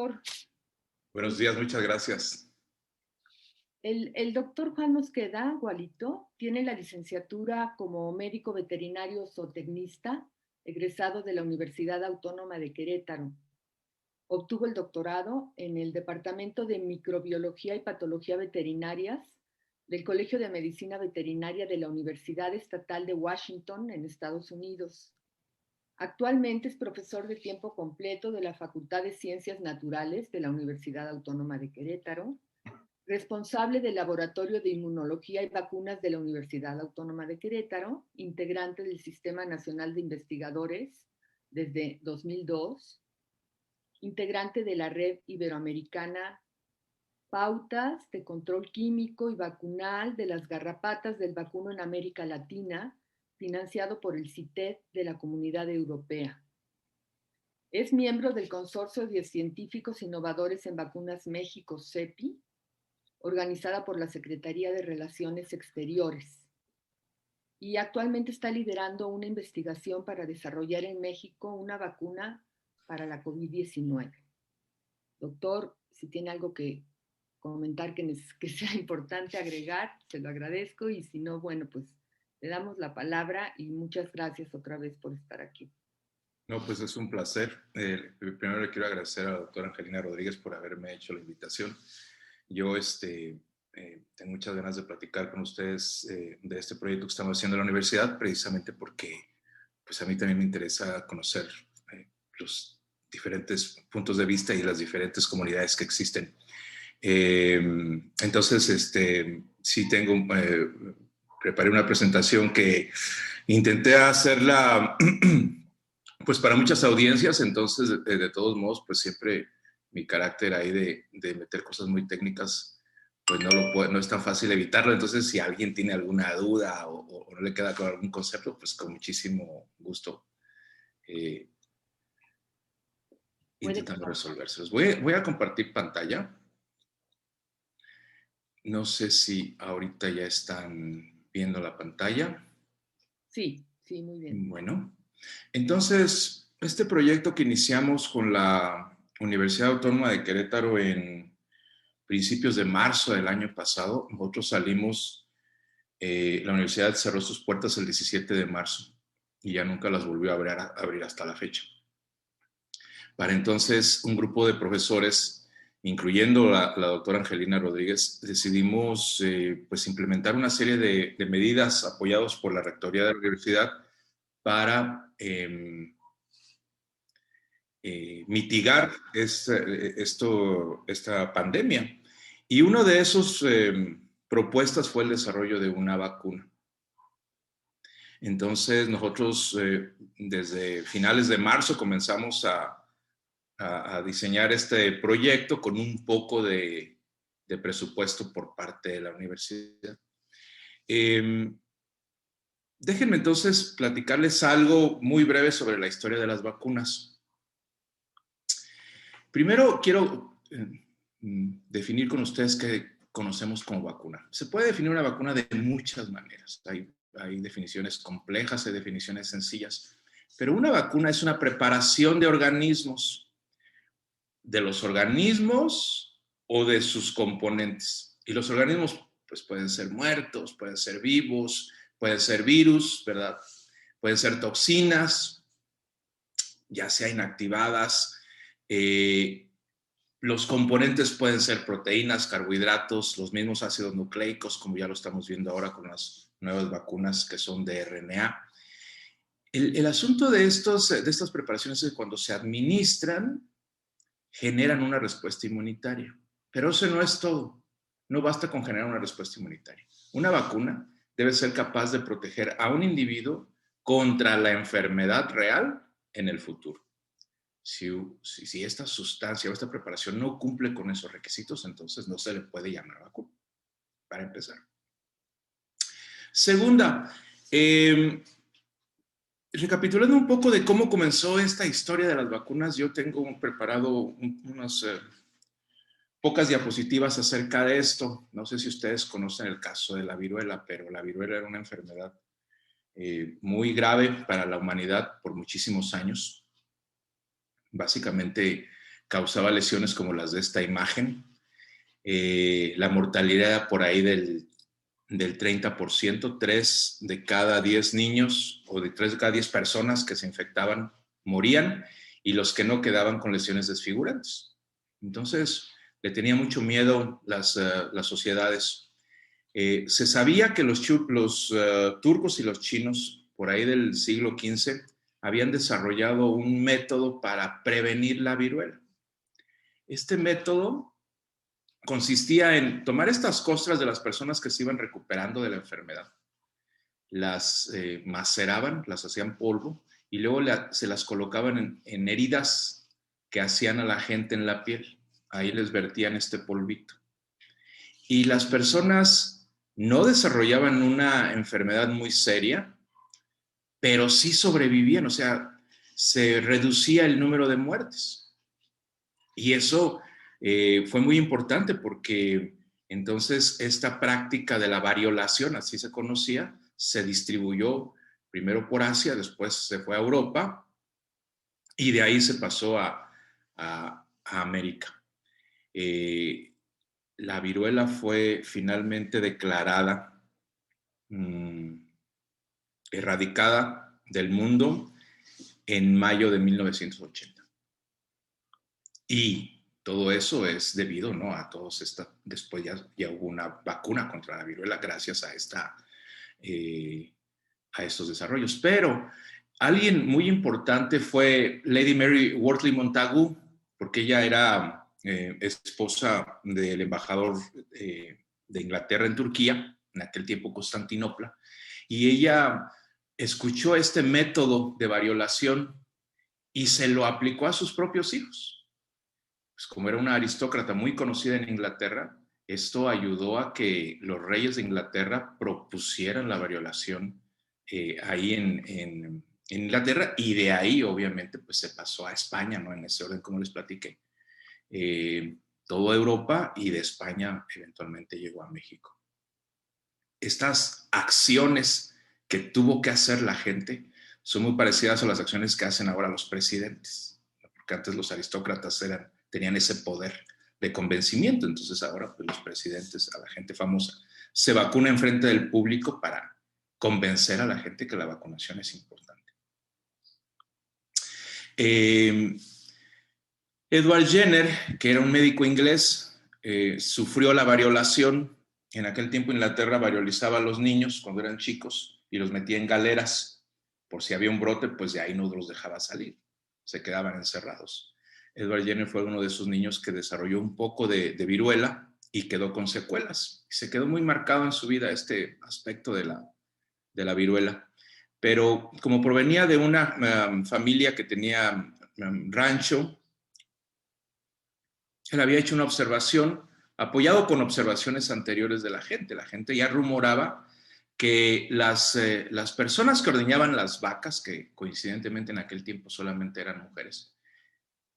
doctor. Buenos días, muchas gracias. El doctor Juan Mosqueda, Gualito, tiene la licenciatura como médico veterinario zootecnista, egresado de la Universidad Autónoma de Querétaro. Obtuvo el doctorado en el Departamento de Microbiología y Patología Veterinarias del Colegio de Medicina Veterinaria de la Universidad Estatal de Washington, en Estados Unidos. Actualmente es profesor de tiempo completo de la Facultad de Ciencias Naturales de la Universidad Autónoma de Querétaro, responsable del Laboratorio de Inmunología y Vacunas de la Universidad Autónoma de Querétaro, integrante del Sistema Nacional de Investigadores desde 2002, integrante de la Red Iberoamericana Pautas de Control Químico y Vacunal de las Garrapatas del Vacuno en América Latina, financiado por el CITED de la Comunidad Europea. Es miembro del Consorcio de Científicos Innovadores en Vacunas México, CEPI, organizada por la Secretaría de Relaciones Exteriores. Y actualmente está liderando una investigación para desarrollar en México una vacuna para la COVID-19. Doctor, si tiene algo que comentar que sea importante agregar, se lo agradezco, y si no, bueno, pues le damos la palabra y muchas gracias otra vez por estar aquí. No, pues es un placer. Primero le quiero agradecer a la doctora Angelina Rodríguez por haberme hecho la invitación. Yo tengo muchas ganas de platicar con ustedes de este proyecto que estamos haciendo en la universidad, precisamente porque pues a mí también me interesa conocer los diferentes puntos de vista y las diferentes comunidades que existen. Entonces, sí preparé una presentación que intenté hacerla pues para muchas audiencias, entonces de todos modos, pues siempre mi carácter ahí de meter cosas muy técnicas, pues no es tan fácil evitarlo. Entonces, si alguien tiene alguna duda o no le queda claro algún concepto, pues con muchísimo gusto intentando resolvérselos. Voy a compartir pantalla. No sé si ahorita ya están viendo la pantalla. Sí, muy bien. Bueno, entonces, este proyecto que iniciamos con la Universidad Autónoma de Querétaro en principios de marzo del año pasado, nosotros salimos, la universidad cerró sus puertas el 17 de marzo y ya nunca las volvió a abrir hasta la fecha. Para entonces, un grupo de profesores, incluyendo la doctora Angelina Rodríguez, decidimos pues implementar una serie de medidas apoyados por la Rectoría de la Universidad para mitigar esta pandemia. Y una de esas propuestas fue el desarrollo de una vacuna. Entonces, nosotros desde finales de marzo comenzamos a diseñar este proyecto con un poco de presupuesto por parte de la universidad. Déjenme entonces platicarles algo muy breve sobre la historia de las vacunas. Primero quiero definir con ustedes qué conocemos como vacuna. Se puede definir una vacuna de muchas maneras. Hay definiciones complejas, hay definiciones sencillas, pero una vacuna es una preparación de organismos, de los organismos o de sus componentes. Y los organismos pues pueden ser muertos, pueden ser vivos, pueden ser virus, ¿verdad? Pueden ser toxinas, ya sea inactivadas. Los componentes pueden ser proteínas, carbohidratos, los mismos ácidos nucleicos, como ya lo estamos viendo ahora con las nuevas vacunas que son de RNA. El asunto de estas preparaciones es que cuando se administran, generan una respuesta inmunitaria. Pero eso no es todo. No basta con generar una respuesta inmunitaria. Una vacuna debe ser capaz de proteger a un individuo contra la enfermedad real en el futuro. Si esta sustancia o esta preparación no cumple con esos requisitos, entonces no se le puede llamar vacuna, para empezar. Segunda, recapitulando un poco de cómo comenzó esta historia de las vacunas, yo tengo preparado unas pocas diapositivas acerca de esto. No sé si ustedes conocen el caso de la viruela, pero la viruela era una enfermedad muy grave para la humanidad por muchísimos años. Básicamente causaba lesiones como las de esta imagen. La mortalidad por ahí del 30%, 3 de cada 10 niños o de 3 de cada 10 personas que se infectaban morían, y los que no quedaban con lesiones desfigurantes. Entonces, le tenía mucho miedo las sociedades. Se sabía que los turcos y los chinos, por ahí del siglo XV, habían desarrollado un método para prevenir la viruela. Este método consistía en tomar estas costras de las personas que se iban recuperando de la enfermedad, las maceraban, las hacían polvo, y luego se las colocaban en heridas que hacían a la gente en la piel. Ahí les vertían este polvito. Y las personas no desarrollaban una enfermedad muy seria, pero sí sobrevivían, o sea, se reducía el número de muertes. Y eso fue muy importante porque entonces esta práctica de la variolación, así se conocía, se distribuyó primero por Asia, después se fue a Europa y de ahí se pasó a América. La viruela fue finalmente declarada erradicada del mundo en mayo de 1980. Y todo eso es debido, ¿no?, a todos estas. Después ya hubo una vacuna contra la viruela gracias a estos desarrollos. Pero alguien muy importante fue Lady Mary Wortley Montagu, porque ella era esposa del embajador de Inglaterra en Turquía, en aquel tiempo Constantinopla, y ella escuchó este método de variolación y se lo aplicó a sus propios hijos. Pues como era una aristócrata muy conocida en Inglaterra, esto ayudó a que los reyes de Inglaterra propusieran la variolación ahí en Inglaterra, y de ahí obviamente pues se pasó a España, ¿no?, en ese orden como les platiqué. Toda Europa, y de España eventualmente llegó a México. Estas acciones que tuvo que hacer la gente son muy parecidas a las acciones que hacen ahora los presidentes, porque antes los aristócratas tenían ese poder de convencimiento. Entonces ahora pues, los presidentes, a la gente famosa, se vacuna en frente del público para convencer a la gente que la vacunación es importante. Edward Jenner, que era un médico inglés, sufrió la variolación. En aquel tiempo Inglaterra variolizaba a los niños cuando eran chicos y los metía en galeras. Por si había un brote, pues de ahí no los dejaba salir, se quedaban encerrados. Edward Jenner fue uno de esos niños que desarrolló un poco de viruela y quedó con secuelas. Se quedó muy marcado en su vida este aspecto de la viruela. Pero como provenía de una familia que tenía rancho, él había hecho una observación, apoyado con observaciones anteriores de la gente. La gente ya rumoraba que las personas que ordeñaban las vacas, que coincidentemente en aquel tiempo solamente eran mujeres,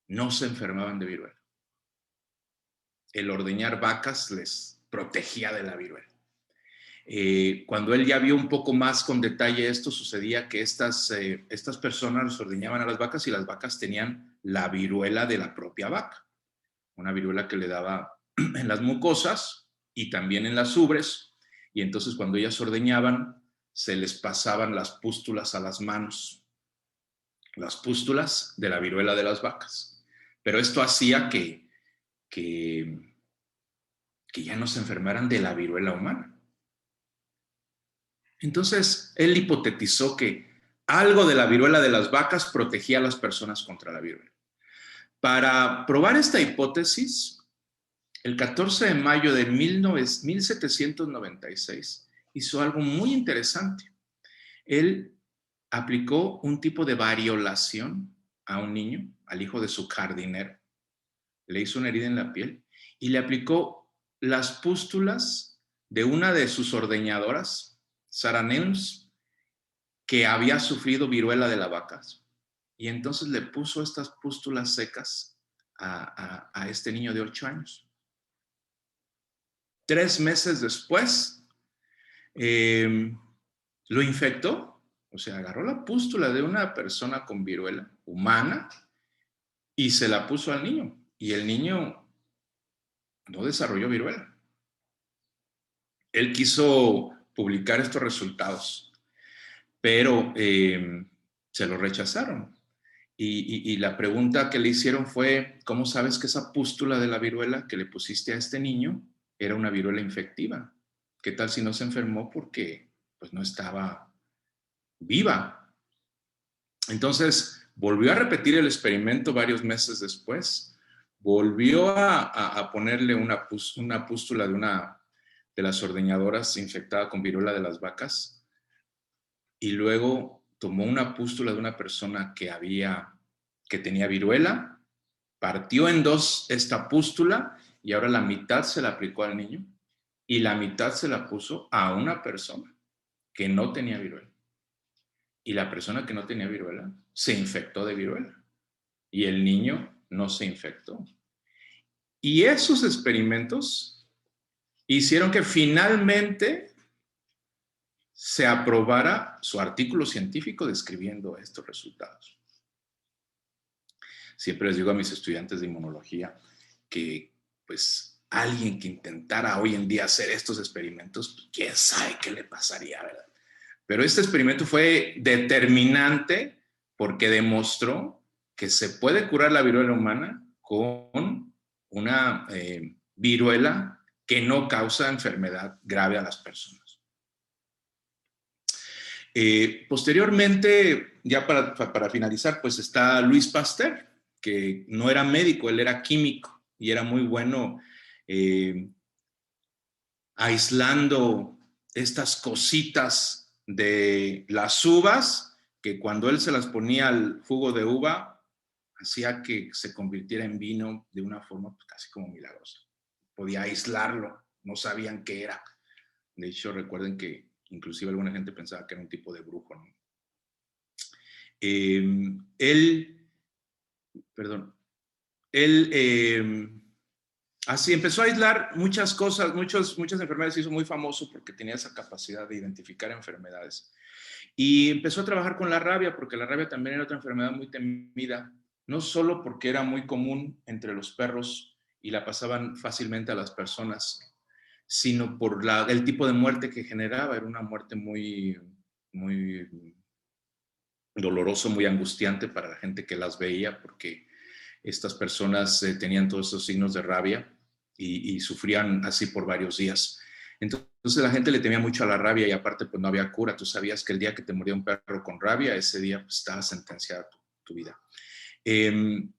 no se enfermaban de viruela. El ordeñar vacas les protegía de la viruela. Cuando él ya vio un poco más con detalle esto, sucedía que estas personas ordeñaban a las vacas y las vacas tenían la viruela de la propia vaca. Una viruela que le daba en las mucosas y también en las ubres, y entonces cuando ellas ordeñaban se les pasaban las pústulas a las manos, las pústulas de la viruela de las vacas. Pero esto hacía que ya no se enfermaran de la viruela humana. Entonces él hipotetizó que algo de la viruela de las vacas protegía a las personas contra la viruela. Para probar esta hipótesis, el 14 de mayo de 1796 hizo algo muy interesante. Él aplicó un tipo de variolación a un niño, al hijo de su jardinero. Le hizo una herida en la piel y le aplicó las pústulas de una de sus ordeñadoras, Sarah Nelms, que había sufrido viruela de las vacas. Y entonces le puso estas pústulas secas a este niño de 8 años. 3 meses después, lo infectó, o sea, agarró la pústula de una persona con viruela humana y se la puso al niño. y el niño no desarrolló viruela. Él quiso publicar estos resultados, pero se lo rechazaron. Y la pregunta que le hicieron fue, ¿cómo sabes que esa pústula de la viruela que le pusiste a este niño era una viruela infectiva? ¿Qué tal si no se enfermó porque pues, no estaba viva? Entonces, volvió a repetir el experimento varios meses después, volvió a ponerle una pústula de las ordeñadoras infectada con viruela de las vacas y luego tomó una pústula de una persona que tenía viruela, partió en dos esta pústula y ahora la mitad se la aplicó al niño y la mitad se la puso a una persona que no tenía viruela. Y la persona que no tenía viruela se infectó de viruela y el niño no se infectó. Y esos experimentos hicieron que finalmente se aprobara su artículo científico describiendo estos resultados. Siempre les digo a mis estudiantes de inmunología que pues alguien que intentara hoy en día hacer estos experimentos, pues, quién sabe qué le pasaría, ¿verdad? Pero este experimento fue determinante porque demostró que se puede curar la viruela humana con una viruela que no causa enfermedad grave a las personas. Posteriormente, ya para finalizar, pues está Louis Pasteur, que no era médico, él era químico y era muy bueno aislando estas cositas de las uvas, que cuando él se las ponía al jugo de uva, hacía que se convirtiera en vino de una forma pues, casi como milagrosa. Podía aislarlo, no sabían qué era. De hecho, recuerden que inclusive alguna gente pensaba que era un tipo de brujo, ¿no? Así empezó a aislar muchas cosas, muchas enfermedades, se hizo muy famoso porque tenía esa capacidad de identificar enfermedades. Y empezó a trabajar con la rabia, porque la rabia también era otra enfermedad muy temida, no solo porque era muy común entre los perros y la pasaban fácilmente a las personas, sino por el tipo de muerte que generaba. Era una muerte muy, muy doloroso, muy angustiante para la gente que las veía, porque estas personas tenían todos esos signos de rabia y sufrían así por varios días. Entonces la gente le temía mucho a la rabia y aparte pues no había cura. Tú sabías que el día que te moría un perro con rabia, ese día pues, estaba sentenciada tu vida. Él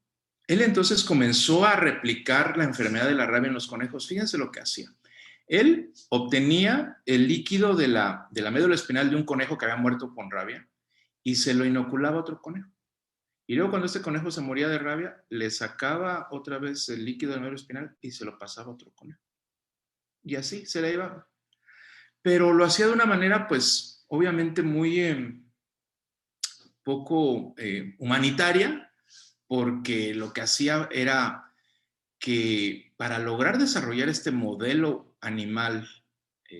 entonces comenzó a replicar la enfermedad de la rabia en los conejos. Fíjense lo que hacía. Él obtenía el líquido de la médula espinal de un conejo que había muerto con rabia y se lo inoculaba a otro conejo. Y luego cuando este conejo se moría de rabia, le sacaba otra vez el líquido de la médula espinal y se lo pasaba a otro conejo. Y así se la iba. Pero lo hacía de una manera, pues, obviamente muy poco humanitaria, porque lo que hacía era que para lograr desarrollar este modelo animal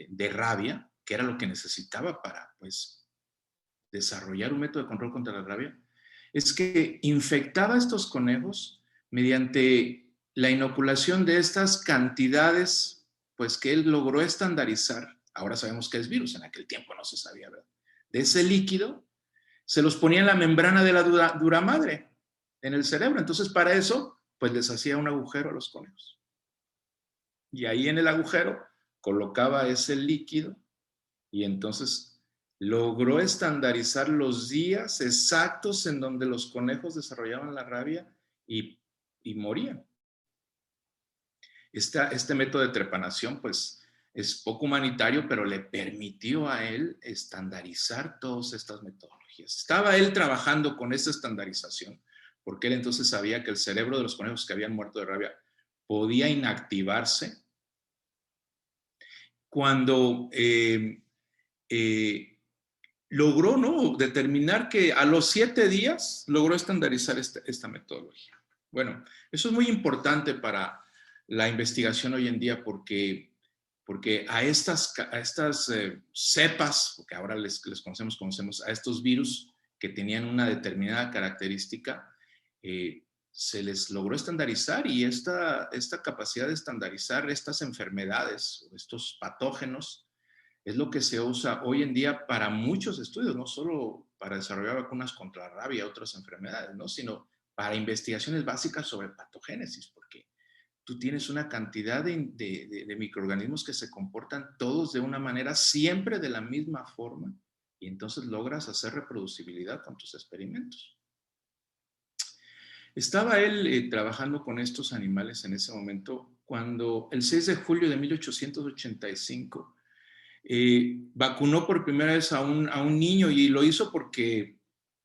de rabia, que era lo que necesitaba para, pues, desarrollar un método de control contra la rabia, es que infectaba a estos conejos mediante la inoculación de estas cantidades, pues que él logró estandarizar. Ahora sabemos que es virus, en aquel tiempo no se sabía, ¿verdad? De ese líquido, se los ponía en la membrana de la dura madre, en el cerebro. Entonces, para eso, pues les hacía un agujero a los conejos. Y ahí en el agujero colocaba ese líquido y entonces logró estandarizar los días exactos en donde los conejos desarrollaban la rabia y morían. Este método de trepanación, pues, es poco humanitario, pero le permitió a él estandarizar todas estas metodologías. Estaba él trabajando con esa estandarización, porque él entonces sabía que el cerebro de los conejos que habían muerto de rabia podía inactivarse cuando logró, ¿no?, determinar que a los 7 días logró estandarizar esta metodología. Bueno, eso es muy importante para la investigación hoy en día porque a estas cepas, que ahora les conocemos a estos virus que tenían una determinada característica, se les logró estandarizar, y esta capacidad de estandarizar estas enfermedades, estos patógenos, es lo que se usa hoy en día para muchos estudios, no solo para desarrollar vacunas contra la rabia y otras enfermedades, ¿no? Sino para investigaciones básicas sobre patogénesis, porque tú tienes una cantidad de microorganismos que se comportan todos de una manera, siempre de la misma forma, y entonces logras hacer reproducibilidad con tus experimentos. Estaba él trabajando con estos animales en ese momento cuando el 6 de julio de 1885 vacunó por primera vez a un niño, y lo hizo porque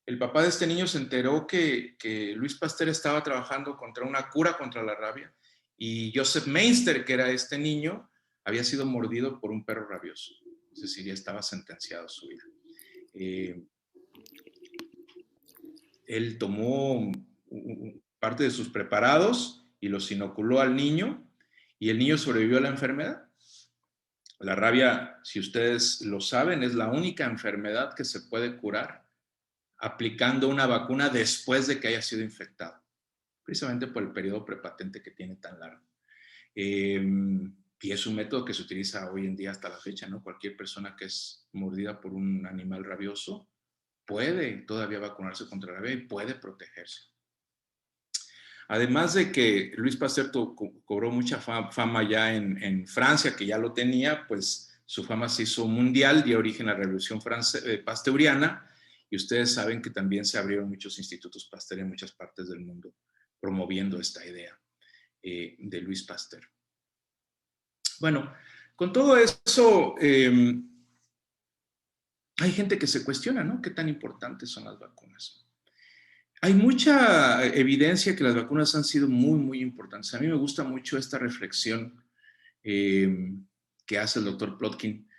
el papá de este niño se enteró que Luis Pasteur estaba trabajando contra una cura contra la rabia, y Joseph Meinster, que era este niño, había sido mordido por un perro rabioso, es decir, ya estaba sentenciado a su vida. Él tomó parte de sus preparados y los inoculó al niño, y el niño sobrevivió a la enfermedad. La rabia, si ustedes lo saben, es la única enfermedad que se puede curar aplicando una vacuna después de que haya sido infectado, precisamente por el periodo prepatente que tiene tan largo. Y es un método que se utiliza hoy en día hasta la fecha, ¿no? Cualquier persona que es mordida por un animal rabioso puede todavía vacunarse contra la rabia y puede protegerse. Además de que Luis Pasteur cobró mucha fama ya en Francia, que ya lo tenía, pues su fama se hizo mundial, dio origen a la Revolución Pasteuriana, y ustedes saben que también se abrieron muchos institutos Pasteur en muchas partes del mundo, promoviendo esta idea de Luis Pasteur. Bueno, con todo eso, hay gente que se cuestiona, ¿no? ¿Qué tan importantes son las vacunas? Hay mucha evidencia que las vacunas han sido muy, muy importantes. A mí me gusta mucho esta reflexión que hace el doctor Plotkin.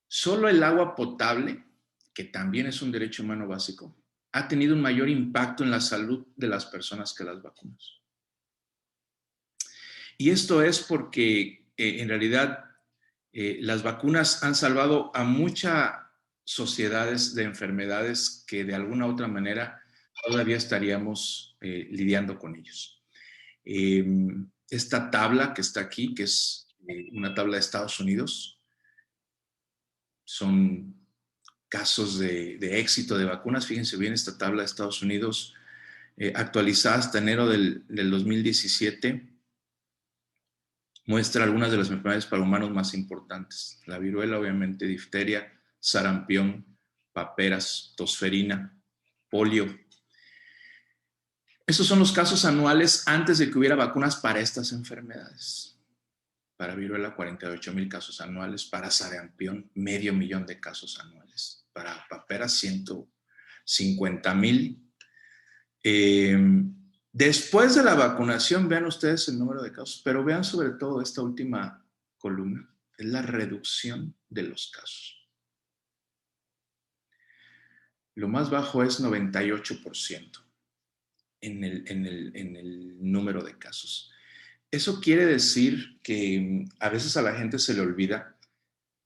Solo el agua potable, que también es un derecho humano básico, ha tenido un mayor impacto en la salud de las personas que las vacunas. Y esto es porque en realidad las vacunas han salvado a muchas sociedades de enfermedades que de alguna u otra manera todavía estaríamos lidiando con ellos. Esta tabla que está aquí, que es una tabla de Estados Unidos, son casos de éxito de vacunas. Fíjense bien, esta tabla de Estados Unidos, actualizada hasta enero del 2017, muestra algunas de las enfermedades para humanos más importantes. La viruela, obviamente, difteria, sarampión, paperas, tosferina, polio. Estos son los casos anuales antes de que hubiera vacunas para estas enfermedades. Para viruela, 48,000 casos anuales. Para sarampión, 500,000 de casos anuales. Para paperas, 150,000. Después de la vacunación, vean ustedes el número de casos, pero vean sobre todo esta última columna, es la reducción de los casos. Lo más bajo es 98%. En el número de casos. Eso quiere decir que a veces a la gente se le olvida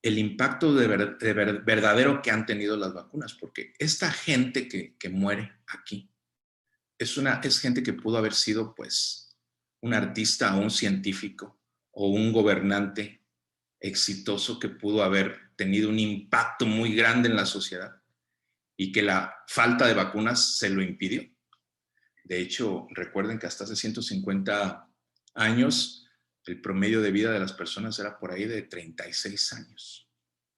el impacto verdadero que han tenido las vacunas, porque esta gente que muere aquí es gente que pudo haber sido pues un artista o un científico o un gobernante exitoso que pudo haber tenido un impacto muy grande en la sociedad y que la falta de vacunas se lo impidió. De hecho, recuerden que hasta hace 150 años el promedio de vida de las personas era por ahí de 36 años.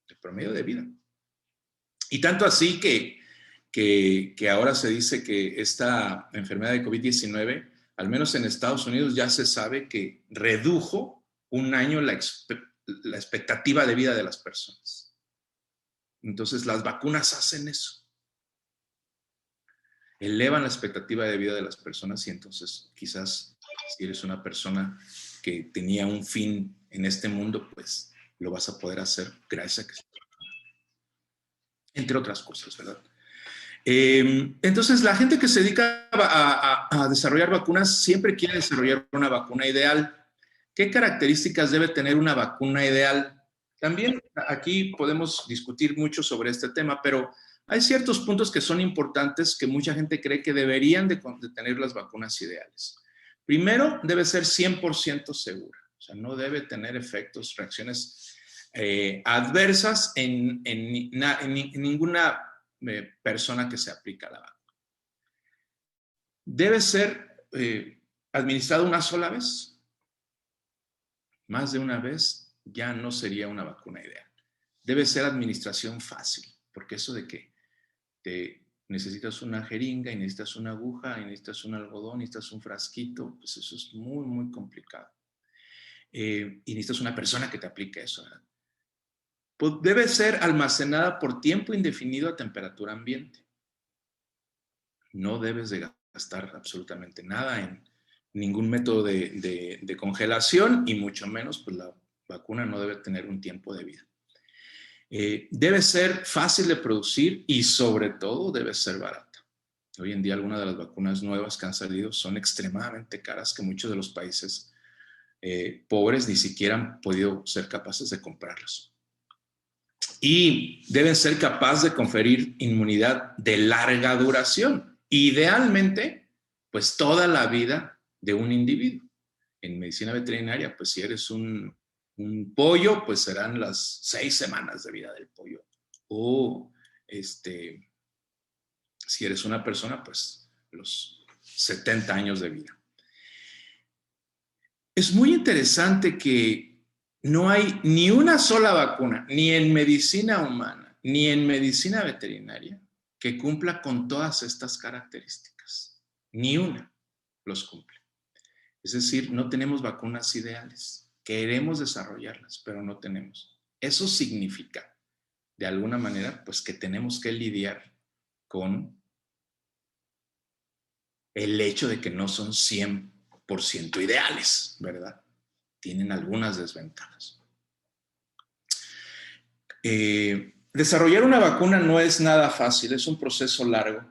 El promedio de vida. Y tanto así que ahora se dice que esta enfermedad de COVID-19, al menos en Estados Unidos, ya se sabe que redujo un año la expectativa de vida de las personas. Entonces, las vacunas hacen eso. Elevan la expectativa de vida de las personas, y entonces quizás si eres una persona que tenía un fin en este mundo, pues lo vas a poder hacer gracias a que se vacuna. Entre otras cosas, ¿verdad? Entonces la gente que se dedica a desarrollar vacunas siempre quiere desarrollar una vacuna ideal. ¿Qué características debe tener una vacuna ideal? También aquí podemos discutir mucho sobre este tema, pero Hay ciertos puntos que son importantes que mucha gente cree que deberían de tener las vacunas ideales. Primero, debe ser 100% segura. O sea, no debe tener efectos, reacciones adversas en ninguna persona que se aplica la vacuna. Debe ser administrada una sola vez. Más de una vez ya no sería una vacuna ideal. Debe ser administración fácil, porque eso de que necesitas una jeringa y necesitas una aguja y necesitas un algodón y necesitas un frasquito, pues eso es muy, muy complicado. Y necesitas una persona que te aplique eso, ¿verdad? Pues debe ser almacenada por tiempo indefinido a temperatura ambiente. No debes de gastar absolutamente nada en ningún método de congelación y mucho menos, pues la vacuna no debe tener un tiempo de vida. Debe ser fácil de producir y sobre todo debe ser barata. Hoy en día algunas de las vacunas nuevas que han salido son extremadamente caras que muchos de los países pobres ni siquiera han podido ser capaces de comprarlas. Y deben ser capaces de conferir inmunidad de larga duración. Idealmente, pues toda la vida de un individuo. En medicina veterinaria, pues si eres un pollo, pues serán las 6 semanas de vida del pollo. O si eres una persona, pues los 70 años de vida. Es muy interesante que no hay ni una sola vacuna, ni en medicina humana, ni en medicina veterinaria, que cumpla con todas estas características. Ni una los cumple. Es decir, no tenemos vacunas ideales. Queremos desarrollarlas, pero no tenemos. Eso significa, de alguna manera, pues que tenemos que lidiar con el hecho de que no son 100% ideales, ¿verdad? Tienen algunas desventajas. Desarrollar una vacuna no es nada fácil, es un proceso largo,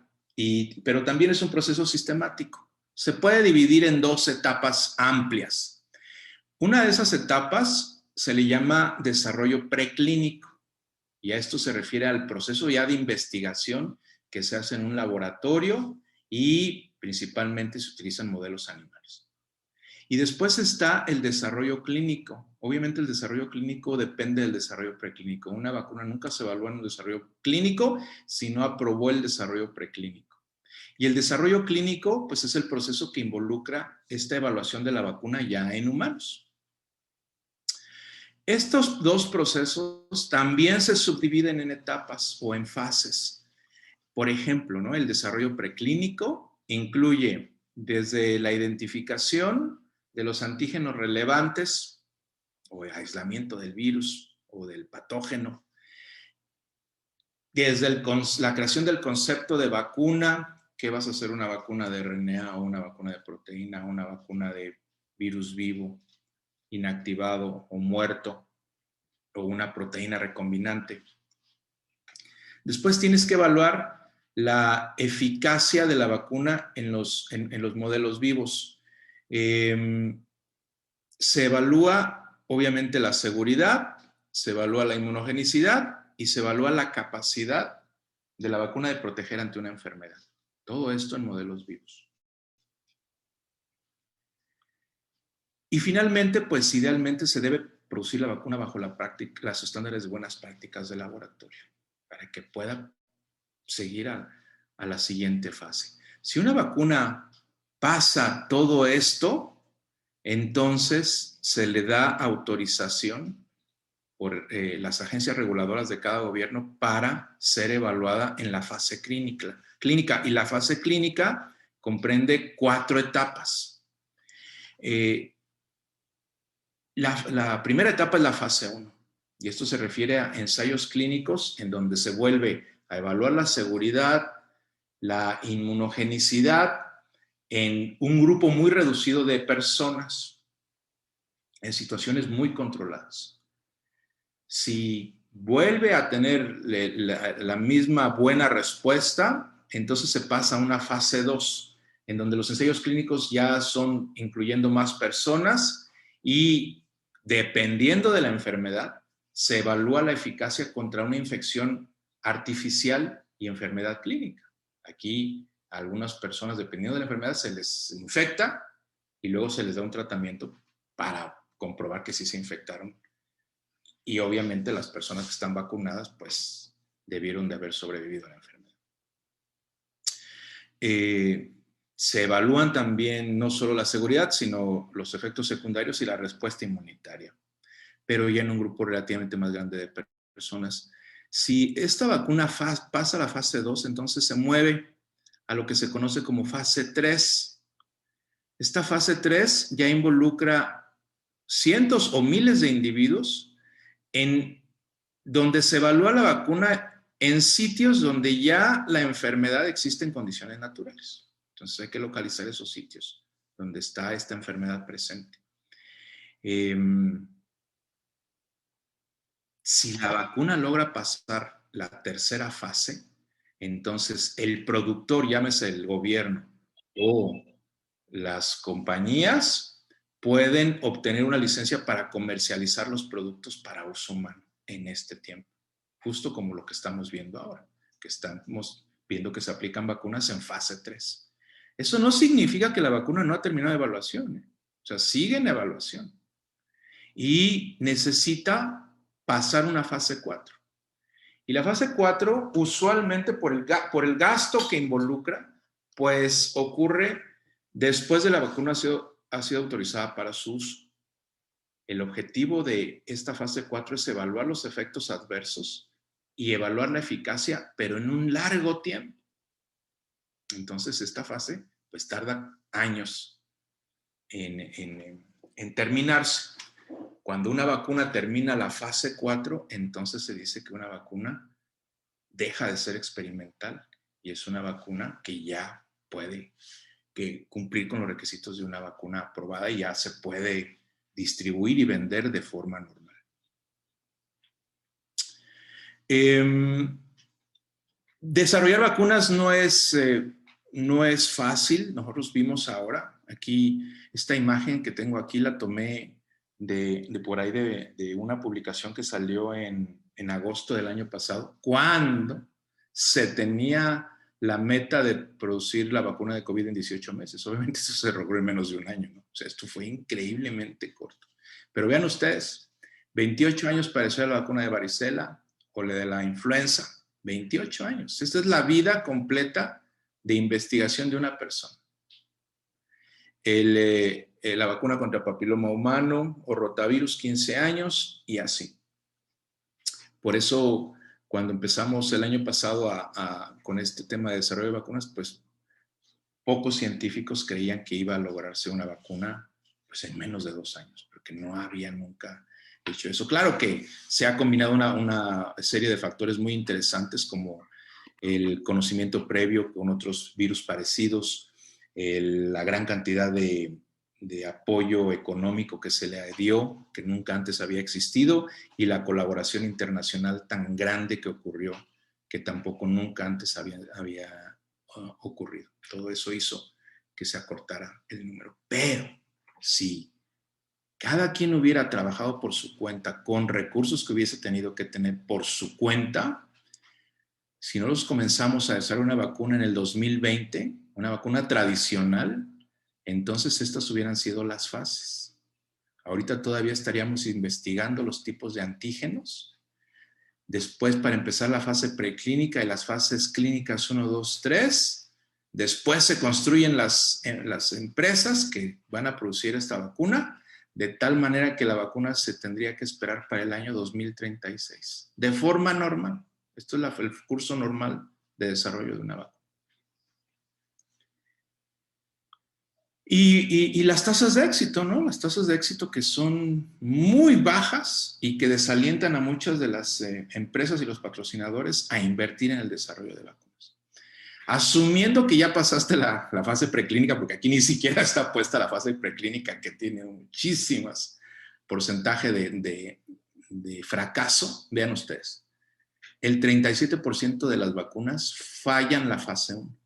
pero también es un proceso sistemático. Se puede dividir en 2 etapas amplias. Una de esas etapas se le llama desarrollo preclínico, y a esto se refiere al proceso ya de investigación que se hace en un laboratorio y principalmente se utilizan modelos animales. Y después está el desarrollo clínico. Obviamente el desarrollo clínico depende del desarrollo preclínico. Una vacuna nunca se evalúa en un desarrollo clínico si no aprobó el desarrollo preclínico. Y el desarrollo clínico, pues es el proceso que involucra esta evaluación de la vacuna ya en humanos. Estos 2 procesos también se subdividen en etapas o en fases. Por ejemplo, ¿no? El desarrollo preclínico incluye desde la identificación de los antígenos relevantes o el aislamiento del virus o del patógeno, desde la creación del concepto de vacuna, que vas a hacer una vacuna de RNA o una vacuna de proteína o una vacuna de virus vivo, inactivado o muerto, o una proteína recombinante. Después tienes que evaluar la eficacia de la vacuna en los modelos vivos. Se evalúa, obviamente, la seguridad, se evalúa la inmunogenicidad y se evalúa la capacidad de la vacuna de proteger ante una enfermedad. Todo esto en modelos vivos. Y finalmente, pues idealmente se debe producir la vacuna bajo los estándares de buenas prácticas de laboratorio para que pueda seguir a la siguiente fase. Si una vacuna pasa todo esto, entonces se le da autorización por las agencias reguladoras de cada gobierno para ser evaluada en la fase clínica. Y la fase clínica comprende 4 etapas. La primera etapa es la fase 1, y esto se refiere a ensayos clínicos en donde se vuelve a evaluar la seguridad, la inmunogenicidad en un grupo muy reducido de personas, en situaciones muy controladas. Si vuelve a tener la misma buena respuesta, entonces se pasa a una fase 2, en donde los ensayos clínicos ya son incluyendo más personas y dependiendo de la enfermedad, se evalúa la eficacia contra una infección artificial y enfermedad clínica. Aquí a algunas personas, dependiendo de la enfermedad, se les infecta y luego se les da un tratamiento para comprobar que sí se infectaron. Y obviamente las personas que están vacunadas, pues debieron de haber sobrevivido a la enfermedad. Se evalúan también no solo la seguridad, sino los efectos secundarios y la respuesta inmunitaria, pero ya en un grupo relativamente más grande de personas. Si esta vacuna pasa a la fase 2, entonces se mueve a lo que se conoce como fase 3. Esta fase 3 ya involucra cientos o miles de individuos en donde se evalúa la vacuna en sitios donde ya la enfermedad existe en condiciones naturales. Entonces hay que localizar esos sitios donde está esta enfermedad presente. Si la vacuna logra pasar la tercera fase, entonces el productor, llámese el gobierno o las compañías, pueden obtener una licencia para comercializar los productos para uso humano en este tiempo, justo como lo que estamos viendo ahora, que estamos viendo que se aplican vacunas en fase 3. Eso no significa que la vacuna no ha terminado de evaluación, ¿eh? O sea, sigue en evaluación y necesita pasar una fase 4. Y la fase 4, usualmente por el gasto que involucra, pues ocurre después de la vacuna ha sido autorizada para su uso. El objetivo de esta fase 4 es evaluar los efectos adversos y evaluar la eficacia, pero en un largo tiempo. Entonces, esta fase pues tarda años en terminarse. Cuando una vacuna termina la fase 4, entonces se dice que una vacuna deja de ser experimental y es una vacuna que ya puede cumplir con los requisitos de una vacuna aprobada y ya se puede distribuir y vender de forma normal. Desarrollar vacunas no es fácil. Nosotros vimos ahora, aquí, esta imagen que tengo aquí la tomé de por ahí de una publicación que salió en agosto del año pasado, cuando se tenía la meta de producir la vacuna de COVID en 18 meses. Obviamente eso se logró en menos de un año, ¿no? O sea, esto fue increíblemente corto. Pero vean ustedes, 28 años para hacer la vacuna de varicela o la de la influenza. 28 años. Esta es la vida completa de investigación de una persona. La vacuna contra papiloma humano o rotavirus, 15 años y así. Por eso, cuando empezamos el año pasado con este tema de desarrollo de vacunas, pues pocos científicos creían que iba a lograrse una vacuna pues, en menos de 2 años, porque no había nunca hecho eso. Claro que se ha combinado una serie de factores muy interesantes como el conocimiento previo con otros virus parecidos, la gran cantidad de apoyo económico que se le dio, que nunca antes había existido, y la colaboración internacional tan grande que ocurrió, que tampoco nunca antes había ocurrido. Todo eso hizo que se acortara el número. Pero si cada quien hubiera trabajado por su cuenta, con recursos que hubiese tenido que tener por su cuenta, si no los comenzamos a desarrollar una vacuna en el 2020, una vacuna tradicional, entonces estas hubieran sido las fases. Ahorita todavía estaríamos investigando los tipos de antígenos. Después, para empezar la fase preclínica y las fases clínicas 1, 2, 3. Después se construyen las empresas que van a producir esta vacuna, de tal manera que la vacuna se tendría que esperar para el año 2036, de forma normal. Esto es el curso normal de desarrollo de una vacuna. Y las tasas de éxito, ¿no? Las tasas de éxito que son muy bajas y que desalientan a muchas de las empresas y los patrocinadores a invertir en el desarrollo de vacunas. Asumiendo que ya pasaste la fase preclínica, porque aquí ni siquiera está puesta la fase preclínica, que tiene muchísimas porcentaje de fracaso, vean ustedes. El 37% de las vacunas fallan la fase 1.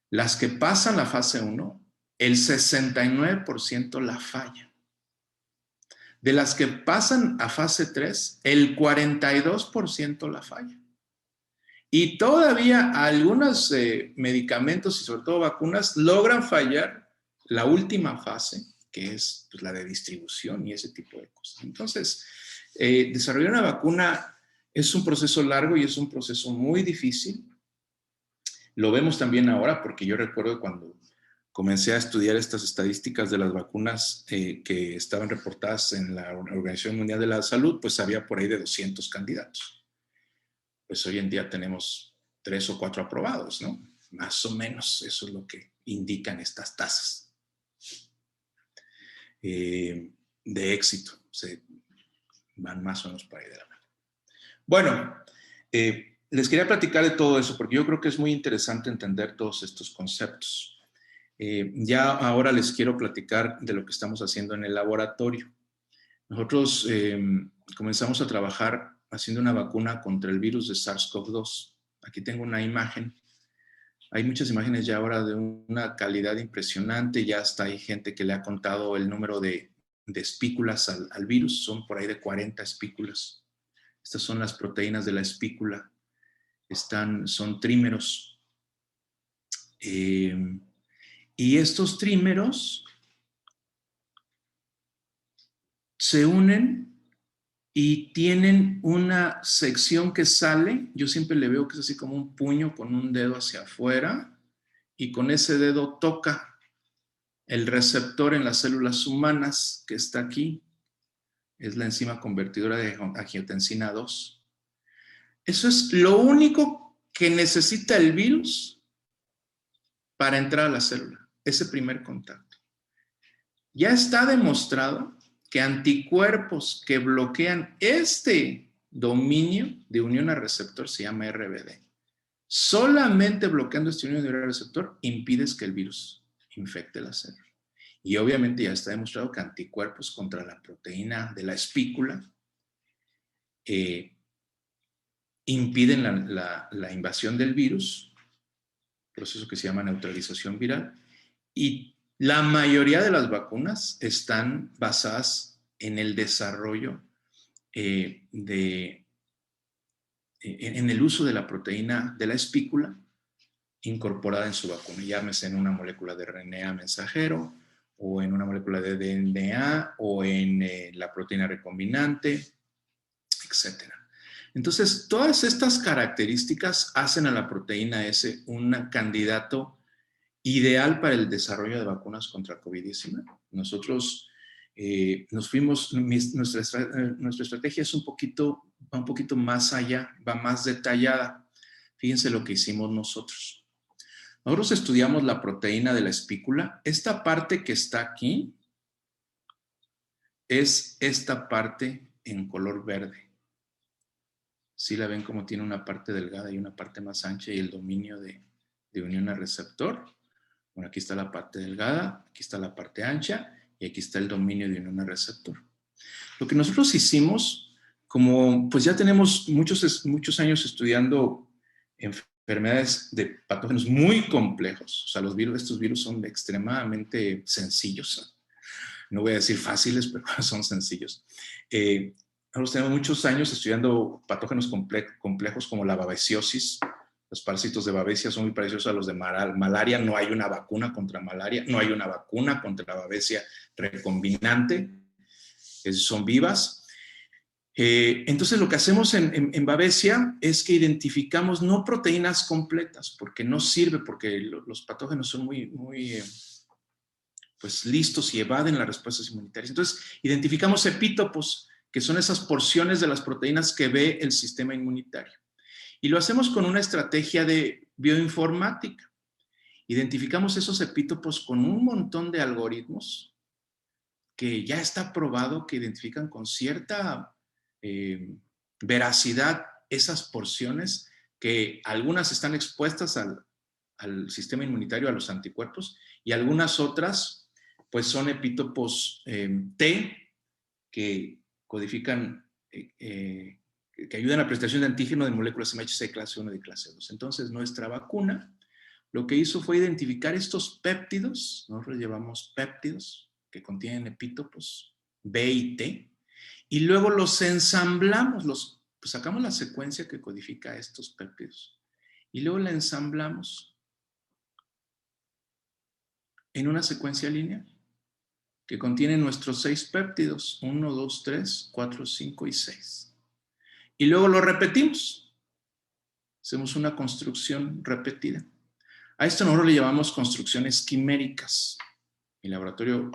Las que pasan la fase 1, el 69% la fallan. De las que pasan a fase 3, el 42% la falla. Y todavía algunos medicamentos y sobre todo vacunas logran fallar la última fase, que es pues, la de distribución y ese tipo de cosas. Entonces, desarrollar una vacuna es un proceso largo y es un proceso muy difícil. Lo vemos también ahora porque yo recuerdo cuando comencé a estudiar estas estadísticas de las vacunas que estaban reportadas en la Organización Mundial de la Salud, pues había por ahí de 200 candidatos. Pues hoy en día tenemos 3 o 4 aprobados, ¿no? Más o menos eso es lo que indican estas tasas de éxito. Se van más o menos para ahí de la mano. Bueno, les quería platicar de todo eso porque yo creo que es muy interesante entender todos estos conceptos. Ya ahora les quiero platicar de lo que estamos haciendo en el laboratorio. Nosotros comenzamos a trabajar haciendo una vacuna contra el virus de SARS-CoV-2. Aquí tengo una imagen. Hay muchas imágenes ya ahora de una calidad impresionante. Ya hasta hay gente que le ha contado el número de espículas al virus. Son por ahí de 40 espículas. Estas son las proteínas de la espícula. Son trímeros. Y estos trímeros se unen y tienen una sección que sale, yo siempre le veo que es así como un puño con un dedo hacia afuera, y con ese dedo toca el receptor en las células humanas que está aquí, es la enzima convertidora de angiotensina 2. Eso es lo único que necesita el virus para entrar a la célula, ese primer contacto. Ya está demostrado que anticuerpos que bloquean este dominio de unión a receptor se llama RBD. Solamente bloqueando este unión de receptor impides que el virus infecte la célula. Y obviamente ya está demostrado que anticuerpos contra la proteína de la espícula impiden la invasión del virus, proceso que se llama neutralización viral, y la mayoría de las vacunas están basadas en el desarrollo en el uso de la proteína de la espícula incorporada en su vacuna, llámese en una molécula de RNA mensajero o en una molécula de DNA o en la proteína recombinante, etc. Entonces, todas estas características hacen a la proteína S un candidato ideal para el desarrollo de vacunas contra COVID-19. Nosotros nos fuimos, nuestra estrategia es va un poquito más allá, va más detallada. Fíjense lo que hicimos nosotros. Nosotros estudiamos la proteína de la espícula. Esta parte que está aquí es esta parte en color verde. ¿Sí la ven como tiene una parte delgada y una parte más ancha y el dominio de unión a receptor? Bueno, aquí está la parte delgada, aquí está la parte ancha y aquí está el dominio de unión a receptor. Lo que nosotros hicimos, como pues ya tenemos muchos años estudiando enfermedades de patógenos muy complejos, o sea, estos virus son extremadamente sencillos. No voy a decir fáciles, pero son sencillos. Nosotros tenemos muchos años estudiando patógenos complejos como la babesiosis. Los parásitos de Babesia son muy parecidos a los de malaria. No hay una vacuna contra malaria, no hay una vacuna contra la Babesia recombinante. Son vivas. Entonces lo que hacemos en Babesia es que identificamos no proteínas completas, porque no sirve, porque los patógenos son muy pues listos y evaden las respuestas inmunitarias. Entonces identificamos epítopos, que son esas porciones de las proteínas que ve el sistema inmunitario. Y lo hacemos con una estrategia de bioinformática. Identificamos esos epítopos con un montón de algoritmos que ya está probado que identifican con cierta veracidad esas porciones, que algunas están expuestas al sistema inmunitario, a los anticuerpos, y algunas otras pues son epítopos T que codifican que ayudan a la presentación de antígeno de moléculas MHC de clase 1 y de clase 2. Entonces, nuestra vacuna lo que hizo fue identificar estos péptidos, nosotros llevamos péptidos que contienen epítopos B y T, y luego los ensamblamos, pues sacamos la secuencia que codifica estos péptidos y luego la ensamblamos en una secuencia lineal que contiene nuestros 6 péptidos, 1, 2, 3, 4, 5 y 6. Y luego lo repetimos. Hacemos una construcción repetida. A esto nosotros le llamamos construcciones quiméricas. Mi laboratorio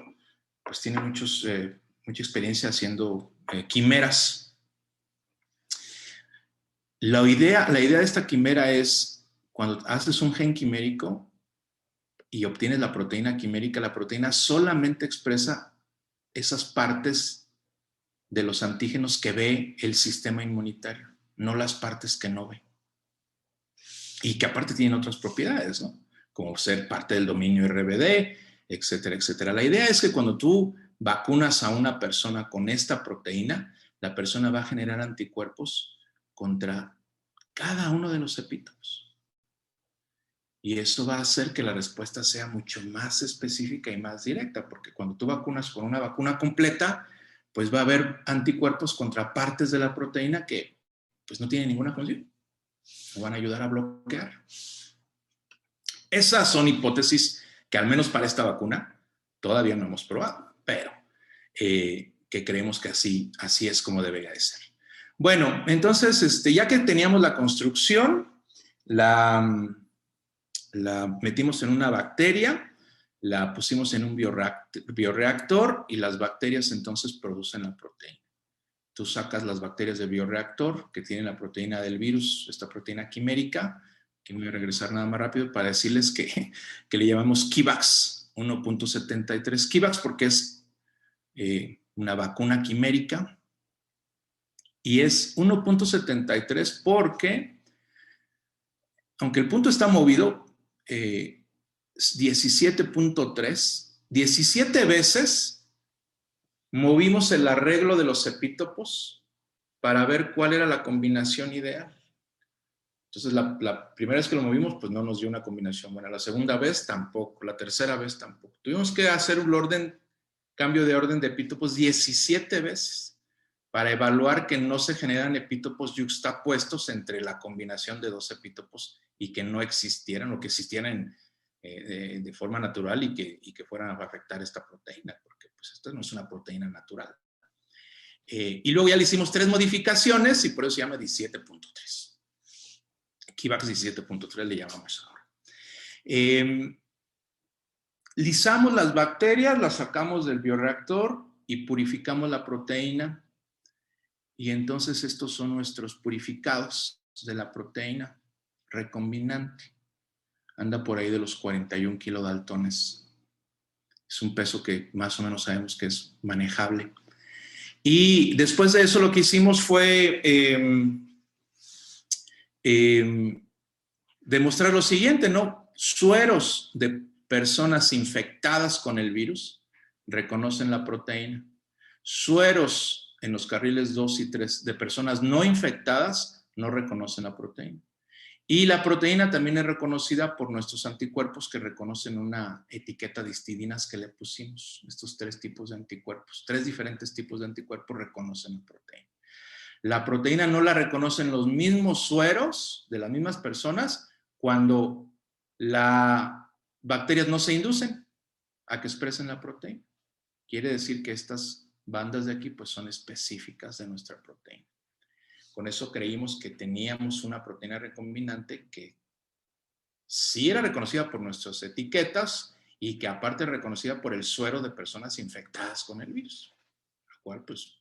pues tiene mucha experiencia haciendo quimeras. La idea de esta quimera es, cuando haces un gen quimérico y obtienes la proteína quimérica, la proteína solamente expresa esas partes de los antígenos que ve el sistema inmunitario, no las partes que no ve. Y que aparte tienen otras propiedades, ¿no? Como ser parte del dominio RBD, etcétera, etcétera. La idea es que cuando tú vacunas a una persona con esta proteína, la persona va a generar anticuerpos contra cada uno de los epítopos. Y eso va a hacer que la respuesta sea mucho más específica y más directa, porque cuando tú vacunas con una vacuna completa, pues va a haber anticuerpos contra partes de la proteína que pues no tienen ninguna función. No van a ayudar a bloquear. Esas son hipótesis que al menos para esta vacuna todavía no hemos probado, pero que creemos que así es como debería de ser. Bueno, entonces ya que teníamos la construcción, la metimos en una bacteria, la pusimos en un bioreactor y las bacterias entonces producen la proteína. Tú sacas las bacterias del bioreactor que tienen la proteína del virus, esta proteína quimérica, que me voy a regresar nada más rápido para decirles que le llamamos Kivax 1.73 Kivax porque es una vacuna quimérica y es 1.73 porque, aunque el punto está movido, 17.3, 17 veces movimos el arreglo de los epítopos para ver cuál era la combinación ideal. Entonces, la primera vez que lo movimos, pues no nos dio una combinación buena. La segunda vez tampoco, la tercera vez tampoco. Tuvimos que hacer un cambio de orden de epítopos 17 veces para evaluar que no se generan epítopos yuxtapuestos entre la combinación de dos epítopos y que no existieran o que existieran de forma natural y que fueran a afectar esta proteína, porque pues esta no es una proteína natural. Y luego ya le hicimos 3 modificaciones y por eso se llama 17.3. Kivax 17.3 le llamamos ahora. Lisamos las bacterias, las sacamos del bioreactor y purificamos la proteína. Y entonces estos son nuestros purificados de la proteína recombinante. Anda por ahí de los 41 kilodaltones. Es un peso que más o menos sabemos que es manejable. Y después de eso lo que hicimos fue demostrar lo siguiente, ¿no? Sueros de personas infectadas con el virus reconocen la proteína. Sueros en los carriles 2 y 3 de personas no infectadas no reconocen la proteína. Y la proteína también es reconocida por nuestros anticuerpos que reconocen una etiqueta de histidinas que le pusimos. Estos 3 tipos de anticuerpos, 3 diferentes tipos de anticuerpos reconocen la proteína. La proteína no la reconocen los mismos sueros de las mismas personas cuando las bacterias no se inducen a que expresen la proteína. Quiere decir que estas bandas de aquí pues son específicas de nuestra proteína. Con eso creímos que teníamos una proteína recombinante que sí era reconocida por nuestras etiquetas y que aparte reconocida por el suero de personas infectadas con el virus. Lo cual pues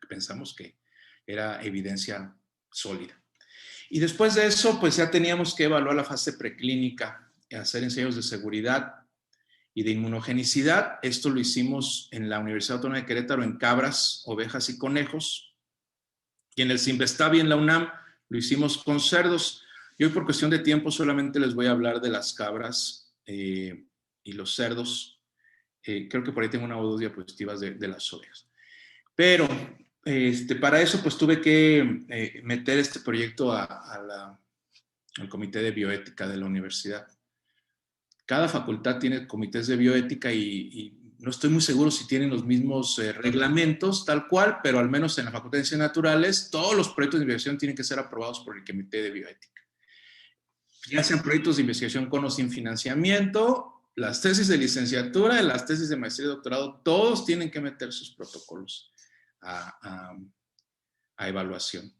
pensamos que era evidencia sólida. Y después de eso pues ya teníamos que evaluar la fase preclínica, hacer ensayos de seguridad y de inmunogenicidad. Esto lo hicimos en la Universidad Autónoma de Querétaro en cabras, ovejas y conejos. Y en el Simvestab y en la UNAM lo hicimos con cerdos. Y hoy por cuestión de tiempo solamente les voy a hablar de las cabras y los cerdos. Creo que por ahí tengo una o dos diapositivas de las ovejas. Pero para eso pues tuve que meter este proyecto al Comité de Bioética de la universidad. Cada facultad tiene comités de bioética y no estoy muy seguro si tienen los mismos reglamentos tal cual, pero al menos en la Facultad de Ciencias Naturales todos los proyectos de investigación tienen que ser aprobados por el Comité de Bioética. ya sean proyectos de investigación con o sin financiamiento, las tesis de licenciatura, las tesis de maestría y doctorado, todos tienen que meter sus protocolos a evaluación.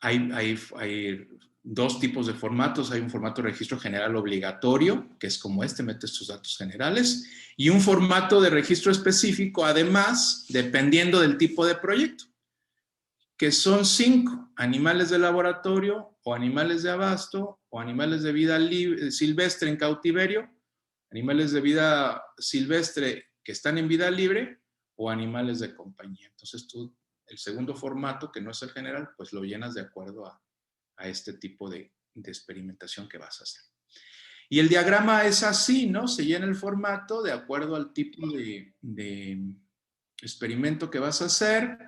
Hay dos tipos de formatos. Hay un formato de registro general obligatorio, que es como este, metes tus datos generales, y un formato de registro específico, además, dependiendo del tipo de proyecto, que son 5: animales de laboratorio, o animales de abasto, o animales de vida silvestre en cautiverio, animales de vida silvestre que están en vida libre, o animales de compañía. Entonces tú, el segundo formato, que no es el general, pues lo llenas de acuerdo a este tipo de experimentación que vas a hacer. Y el diagrama es así, ¿no? Se llena el formato de acuerdo al tipo de experimento que vas a hacer.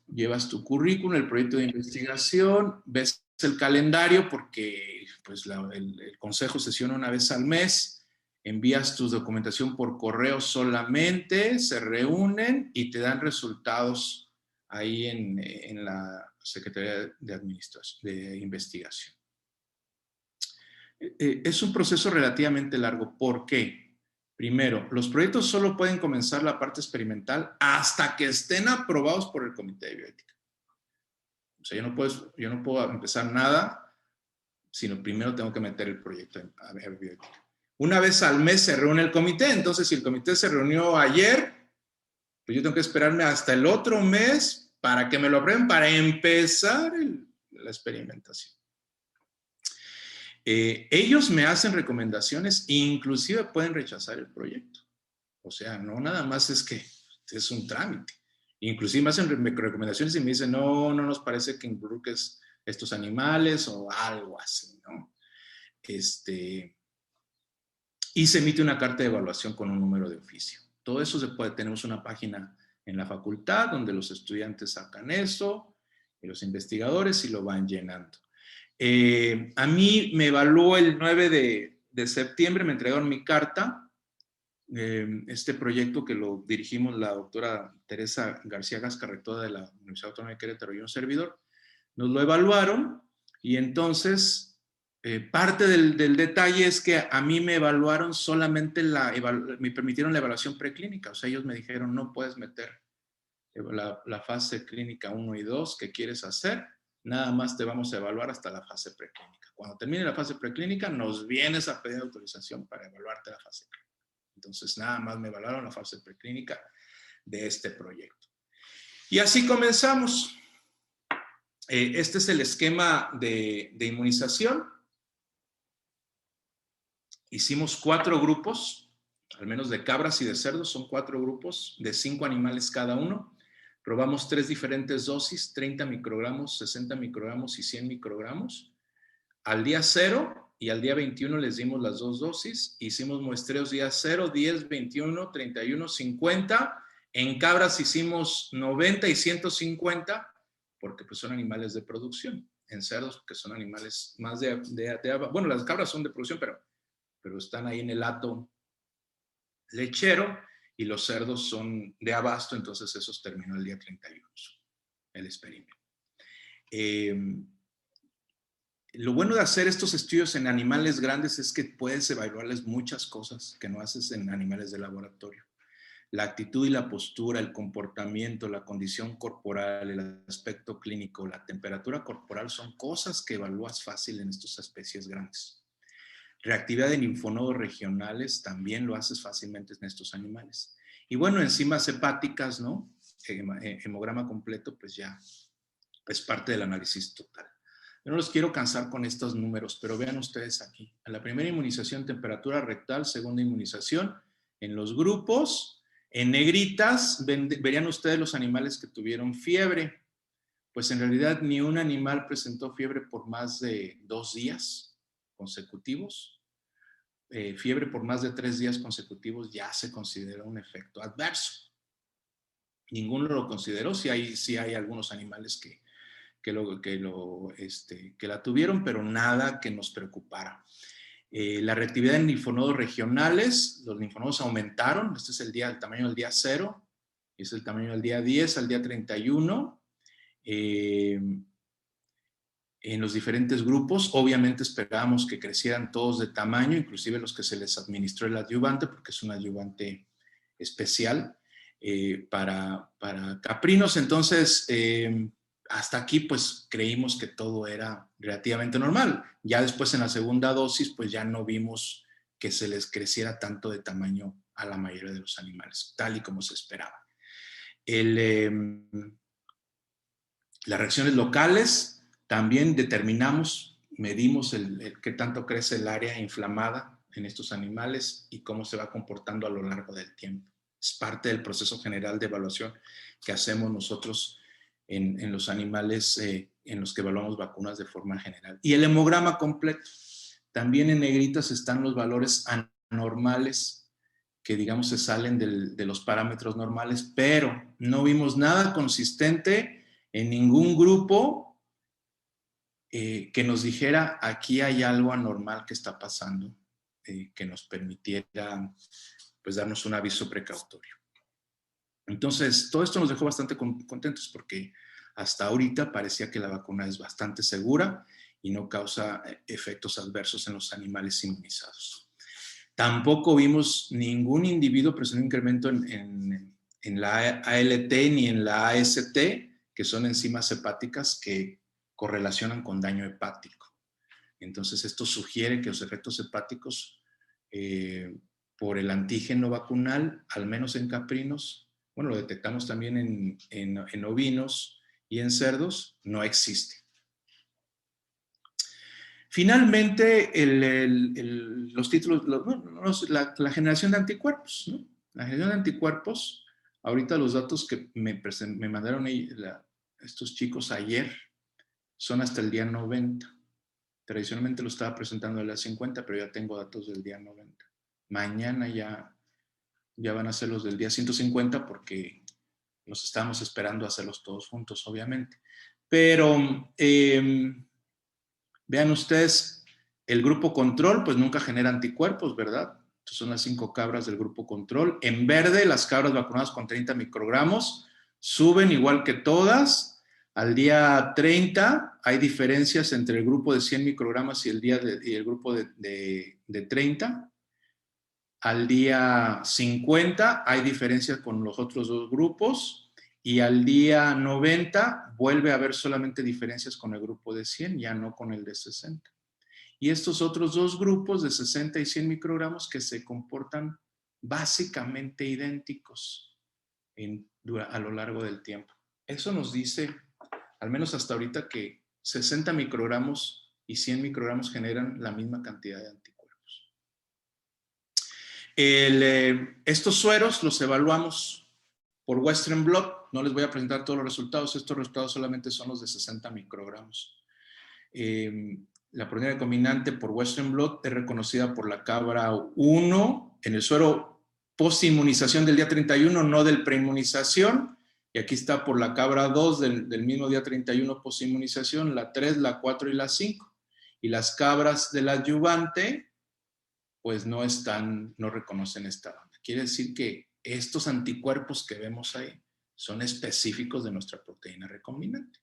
Llevas tu currículum, el proyecto de investigación, ves el calendario porque pues, el consejo sesiona una vez al mes, envías tu documentación por correo solamente, se reúnen y te dan resultados ahí en la Secretaría de Administración, de Investigación. Es un proceso relativamente largo. ¿Por qué? Primero, los proyectos solo pueden comenzar la parte experimental hasta que estén aprobados por el Comité de Bioética. O sea, yo no puedo empezar nada, sino primero tengo que meter el proyecto a bioética. Una vez al mes se reúne el comité, entonces si el comité se reunió ayer, pues yo tengo que esperarme hasta el otro mes para que me lo aprueben para empezar la experimentación. Ellos me hacen recomendaciones, inclusive pueden rechazar el proyecto. O sea, no nada más es que es un trámite. Inclusive me hacen recomendaciones y me dicen, no nos parece que involucres estos animales o algo así, ¿no? Y se emite una carta de evaluación con un número de oficio. Todo eso se puede, tenemos una página en la facultad donde los estudiantes sacan eso y los investigadores y lo van llenando. A mí me evaluó el 9 de septiembre, me entregaron mi carta. Este proyecto que lo dirigimos la doctora Teresa García Gasca, rectora de la Universidad Autónoma de Querétaro, y un servidor, nos lo evaluaron y entonces parte del detalle es que a mí me evaluaron solamente, me permitieron la evaluación preclínica, o sea, ellos me dijeron no puedes meter la fase clínica 1 y 2 que quieres hacer, nada más te vamos a evaluar hasta la fase preclínica. Cuando termine la fase preclínica nos vienes a pedir autorización para evaluarte la fase clínica. Entonces, nada más me evaluaron la fase preclínica de este proyecto. Y así comenzamos. Este es el esquema de inmunización. Hicimos 4 grupos, al menos de cabras y de cerdos, son 4 grupos de 5 animales cada uno. Probamos 3 diferentes dosis, 30 microgramos, 60 microgramos y 100 microgramos. Al día 0 y al día 21 les dimos las 2 dosis. Hicimos muestreos día 0, 10, 21, 31, 50. En cabras hicimos 90 y 150 porque pues, son animales de producción. En cerdos, que son animales más bueno, las cabras son de producción, pero están ahí en el hato lechero y los cerdos son de abasto, entonces esos terminó el día 31, el experimento. Lo bueno de hacer estos estudios en animales grandes es que puedes evaluarles muchas cosas que no haces en animales de laboratorio. La actitud y la postura, el comportamiento, la condición corporal, el aspecto clínico, la temperatura corporal son cosas que evalúas fácil en estas especies grandes. Reactividad de linfonodos regionales también lo haces fácilmente en estos animales. Y bueno, enzimas hepáticas, ¿no? Hemograma completo, pues ya es parte del análisis total. Yo no los quiero cansar con estos números, pero vean ustedes aquí. En la primera inmunización, temperatura rectal, segunda inmunización, en los grupos, en negritas, verían ustedes los animales que tuvieron fiebre. Pues en realidad ni un animal presentó fiebre por más de 2 días consecutivos. Fiebre por más de 3 días consecutivos ya se considera un efecto adverso. Ninguno lo consideró, sí hay algunos animales que la tuvieron, pero nada que nos preocupara. La reactividad en linfonodos regionales, los linfonodos aumentaron, este es el tamaño del día 0, es el tamaño del día 10 al día 31. en los diferentes grupos. Obviamente esperábamos que crecieran todos de tamaño, inclusive los que se les administró el adyuvante, porque es un adyuvante especial para caprinos. Entonces, hasta aquí pues creímos que todo era relativamente normal. Ya después en la segunda dosis pues ya no vimos que se les creciera tanto de tamaño a la mayoría de los animales, tal y como se esperaba. Las reacciones locales también determinamos, medimos qué tanto crece el área inflamada en estos animales y cómo se va comportando a lo largo del tiempo. Es parte del proceso general de evaluación que hacemos nosotros en los animales en los que evaluamos vacunas de forma general. Y el hemograma completo. También en negritas están los valores anormales que, digamos, se salen de los parámetros normales, pero no vimos nada consistente en ningún grupo que nos dijera aquí hay algo anormal que está pasando, que nos permitiera pues darnos un aviso precautorio. Entonces, todo esto nos dejó bastante contentos porque hasta ahorita parecía que la vacuna es bastante segura y no causa efectos adversos en los animales inmunizados. Tampoco vimos ningún individuo presentando incremento en la ALT ni en la AST, que son enzimas hepáticas que correlacionan con daño hepático. Entonces, esto sugiere que los efectos hepáticos por el antígeno vacunal, al menos en caprinos, bueno, lo detectamos también en ovinos y en cerdos, no existe. Finalmente, los títulos, la generación de anticuerpos, ¿no? La generación de anticuerpos, ahorita los datos que me mandaron estos chicos ayer son hasta el día 90. Tradicionalmente lo estaba presentando el día 50, pero ya tengo datos del día 90. Mañana ya van a ser los del día 150 porque los estamos esperando hacerlos todos juntos, obviamente. Pero vean ustedes, el grupo control pues nunca genera anticuerpos, ¿verdad? Estas son las 5 cabras del grupo control. En verde, las cabras vacunadas con 30 microgramos suben igual que todas. Al día 30 hay diferencias entre el grupo de 100 microgramas y el grupo de 30. Al día 50 hay diferencias con los otros dos grupos y al día 90 vuelve a haber solamente diferencias con el grupo de 100, ya no con el de 60. Y estos otros dos grupos de 60 y 100 microgramos que se comportan básicamente idénticos a lo largo del tiempo. Eso nos dice, al menos hasta ahorita, que 60 microgramos y 100 microgramos generan la misma cantidad de anticuerpos. Estos sueros los evaluamos por Western blot. No les voy a presentar todos los resultados. Estos resultados solamente son los de 60 microgramos. La proteína recombinante por Western blot es reconocida por la cabra 1 en el suero post-inmunización del día 31, no del preinmunización. Y aquí está por la cabra 2 del mismo día 31 post-inmunización, la 3, la 4 y la 5. Y las cabras del adyuvante, pues no reconocen esta banda. Quiere decir que estos anticuerpos que vemos ahí son específicos de nuestra proteína recombinante.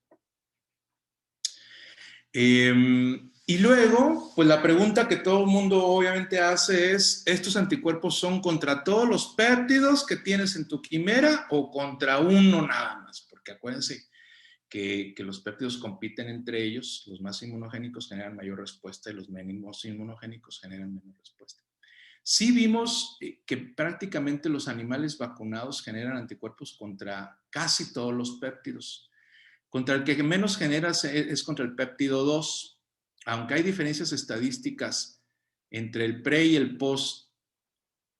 Y luego, pues la pregunta que todo el mundo obviamente hace es, ¿estos anticuerpos son contra todos los péptidos que tienes en tu quimera o contra uno nada más? Porque acuérdense que los péptidos compiten entre ellos, los más inmunogénicos generan mayor respuesta y los menos inmunogénicos generan menos respuesta. Sí vimos que prácticamente los animales vacunados generan anticuerpos contra casi todos los péptidos. Contra el que menos genera es contra el péptido 2, aunque hay diferencias estadísticas entre el pre y el post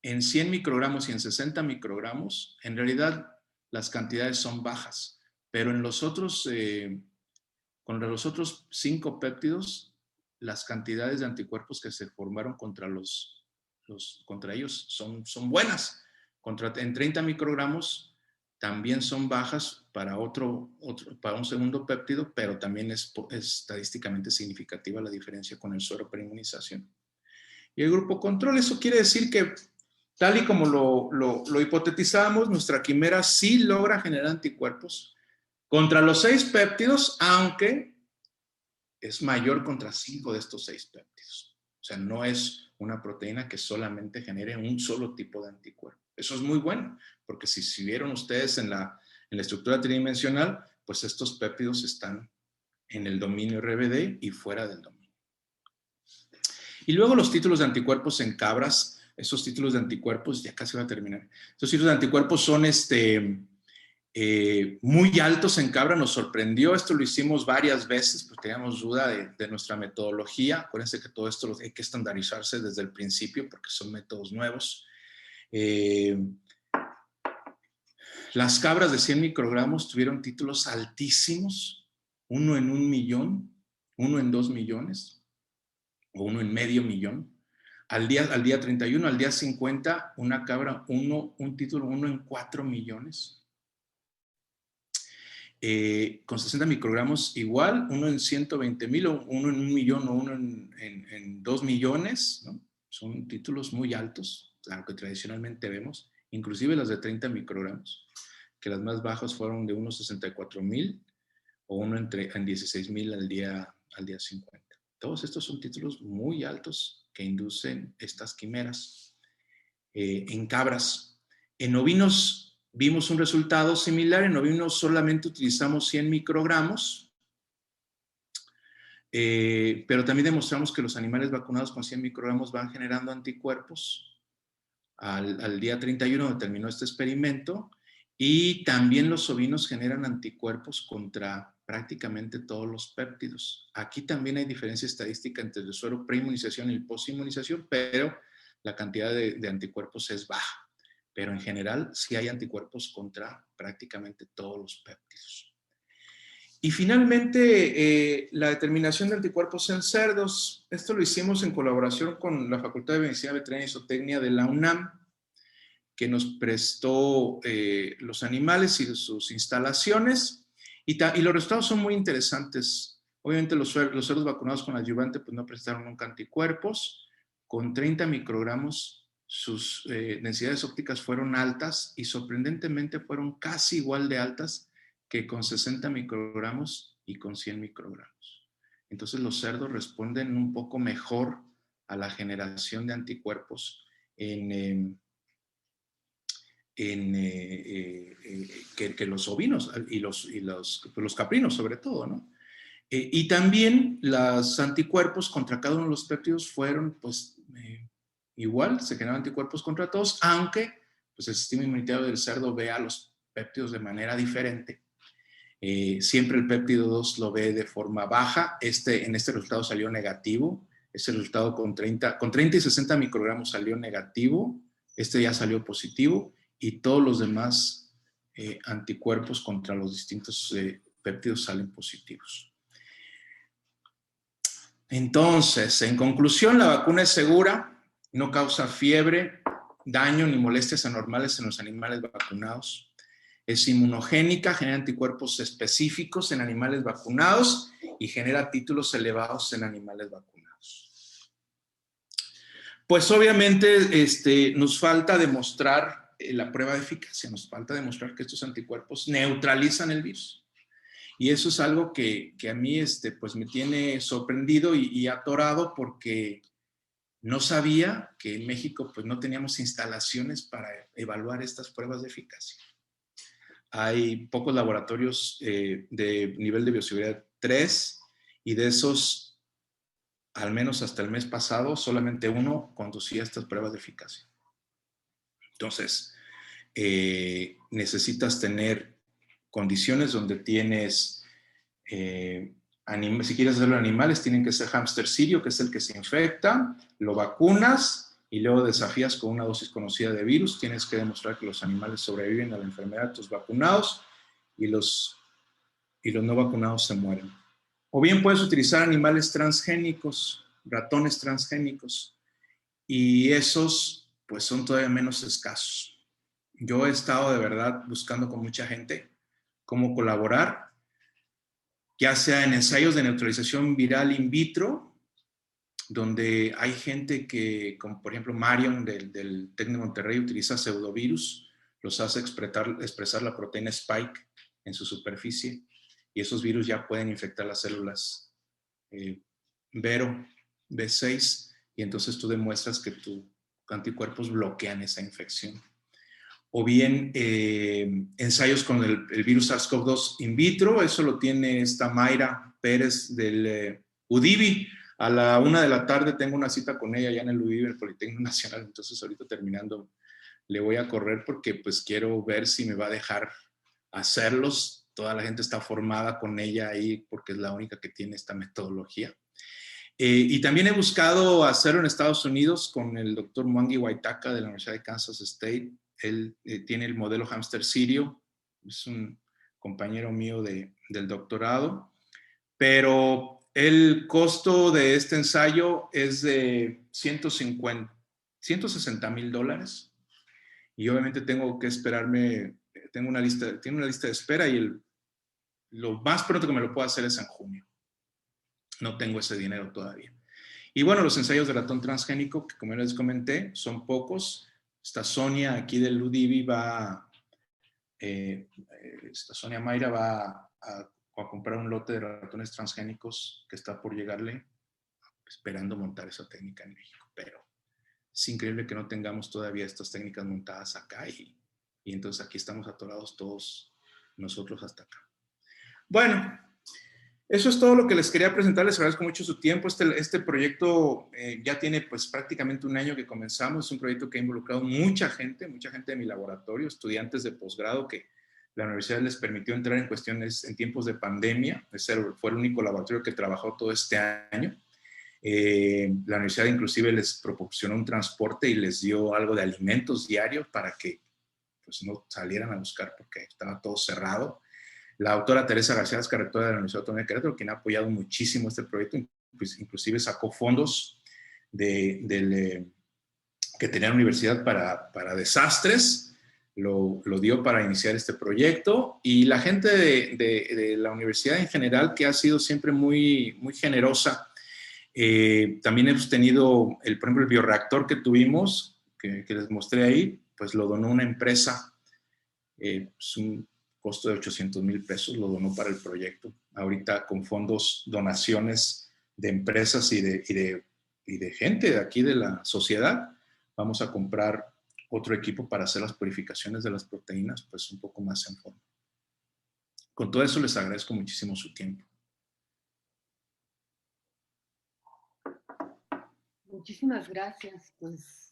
en 100 microgramos y en 60 microgramos, en realidad las cantidades son bajas, pero en los otros, contra los otros 5 péptidos, las cantidades de anticuerpos que se formaron contra ellos son buenas. En 30 microgramos también son bajas para un segundo péptido, pero también es estadísticamente significativa la diferencia con el suero preinmunización. Y el grupo control, eso quiere decir que, tal y como lo hipotetizamos, nuestra quimera sí logra generar anticuerpos contra los 6 péptidos, aunque es mayor contra 5 de estos 6 péptidos. O sea, no es una proteína que solamente genere un solo tipo de anticuerpo. Eso es muy bueno, porque si vieron ustedes en la estructura tridimensional, pues estos péptidos están en el dominio RBD y fuera del dominio. Y luego los títulos de anticuerpos en cabras, esos títulos de anticuerpos, ya casi va a terminar, esos títulos de anticuerpos son muy altos en cabra, nos sorprendió, esto lo hicimos varias veces, pues teníamos duda de nuestra metodología. Acuérdense que todo esto hay que estandarizarse desde el principio porque son métodos nuevos. Las cabras de 100 microgramos tuvieron títulos altísimos, 1 en 1 millón, 1 en 2 millones, o 1 en medio millón. Al día 31, al día 50, una cabra, un título 1 en 4 millones. Con 60 microgramos igual, 1 en 120,000, o 1 en 1 millón, o 1 en 2 millones, ¿no? Son títulos muy altos, claro que tradicionalmente vemos, inclusive las de 30 microgramos, que las más bajas fueron de unos 64,000 o uno en 16,000 al día 50. Todos estos son títulos muy altos que inducen estas quimeras. En cabras. En ovinos vimos un resultado similar. En ovinos solamente utilizamos 100 microgramos, pero también demostramos que los animales vacunados con 100 microgramos van generando anticuerpos al día 31, donde terminó este experimento, y también los ovinos generan anticuerpos contra prácticamente todos los péptidos. Aquí también hay diferencia estadística entre el suero preinmunización y el postinmunización, pero la cantidad de anticuerpos es baja. Pero en general sí hay anticuerpos contra prácticamente todos los péptidos. Y finalmente, la determinación de anticuerpos en cerdos. Esto lo hicimos en colaboración con la Facultad de Medicina Veterinaria y Zootecnia de la UNAM, que nos prestó los animales y sus instalaciones, y los resultados son muy interesantes. Obviamente los cerdos vacunados con adyuvante pues no prestaron nunca anticuerpos. Con 30 microgramos sus densidades ópticas fueron altas, y sorprendentemente fueron casi igual de altas que con 60 microgramos y con 100 microgramos. Entonces los cerdos responden un poco mejor a la generación de anticuerpos que los ovinos y los caprinos sobre todo, ¿no? Y también los anticuerpos contra cada uno de los péptidos fueron pues igual, se generan anticuerpos contra todos, aunque pues el sistema inmunitario del cerdo ve a los péptidos de manera diferente. Siempre el péptido 2 lo ve de forma baja. En este resultado salió negativo. Este resultado con 30 y 60 microgramos salió negativo. Este ya salió positivo, y todos los demás anticuerpos contra los distintos péptidos salen positivos. Entonces, en conclusión, la vacuna es segura, no causa fiebre, daño ni molestias anormales en los animales vacunados. Es inmunogénica, genera anticuerpos específicos en animales vacunados y genera títulos elevados en animales vacunados. Pues obviamente nos falta demostrar la prueba de eficacia, nos falta demostrar que estos anticuerpos neutralizan el virus. Y eso es algo que a mí pues me tiene sorprendido y atorado, porque no sabía que en México pues no teníamos instalaciones para evaluar estas pruebas de eficacia. Hay pocos laboratorios de nivel de bioseguridad 3, y de esos, al menos hasta el mes pasado, solamente uno conducía estas pruebas de eficacia. Entonces, necesitas tener condiciones donde tienes, si quieres hacerlo en animales, tienen que ser hámster sirio, que es el que se infecta, lo vacunas y luego desafías con una dosis conocida de virus. Tienes que demostrar que los animales sobreviven a la enfermedad de tus vacunados, y los no vacunados se mueren. O bien puedes utilizar animales transgénicos, ratones transgénicos, y esos pues son todavía menos escasos. Yo he estado de verdad buscando con mucha gente cómo colaborar, ya sea en ensayos de neutralización viral in vitro, donde hay gente que, como por ejemplo Marion del TEC de Monterrey, utiliza pseudovirus, los hace expresar la proteína Spike en su superficie, y esos virus ya pueden infectar las células Vero B6, y entonces tú demuestras que tus anticuerpos bloquean esa infección. O bien ensayos con el virus SARS-CoV-2 in vitro, eso lo tiene esta Mayra Pérez del UDIVI. A la 1 de la tarde tengo una cita con ella ya en el UDIVI, el Politécnico Nacional, entonces ahorita terminando le voy a correr porque pues quiero ver si me va a dejar hacerlos. Toda la gente está formada con ella ahí porque es la única que tiene esta metodología. Y también he buscado hacerlo en Estados Unidos con el doctor Mwangi Waitaka de la Universidad de Kansas State. Él tiene el modelo hámster sirio, es un compañero mío del doctorado, pero el costo de este ensayo es de $160,000 y obviamente tengo que esperarme, tiene una lista de espera y lo más pronto que me lo puedo hacer es en junio. No tengo ese dinero todavía. Y bueno, los ensayos de ratón transgénico, que como les comenté, son pocos. Esta Sonia aquí del UDIVI esta Sonia Mayra va a comprar un lote de ratones transgénicos que está por llegarle, esperando montar esa técnica en México. Pero es increíble que no tengamos todavía estas técnicas montadas acá y entonces aquí estamos atorados todos nosotros hasta acá. Bueno, eso es todo lo que les quería presentar. Les agradezco mucho su tiempo. Este proyecto ya tiene pues prácticamente un año que comenzamos. Es un proyecto que ha involucrado mucha gente de mi laboratorio, estudiantes de posgrado que la universidad les permitió entrar en cuestiones en tiempos de pandemia. Ese fue el único laboratorio que trabajó todo este año. La universidad inclusive les proporcionó un transporte y les dio algo de alimentos diarios para que pues, no salieran a buscar porque estaba todo cerrado. La doctora Teresa García, rectora de la Universidad Autónoma de Querétaro, quien ha apoyado muchísimo este proyecto, pues, inclusive sacó fondos que tenía la universidad para desastres, lo dio para iniciar este proyecto, y la gente de la universidad en general, que ha sido siempre muy, muy generosa. También hemos tenido, por ejemplo, el bioreactor que tuvimos, que les mostré ahí, pues lo donó una empresa, es un costo de $800,000, lo donó para el proyecto. Ahorita con fondos, donaciones de empresas y de gente de aquí de la sociedad, vamos a comprar otro equipo para hacer las purificaciones de las proteínas, pues un poco más en forma. Con todo eso les agradezco muchísimo su tiempo. Muchísimas gracias. Pues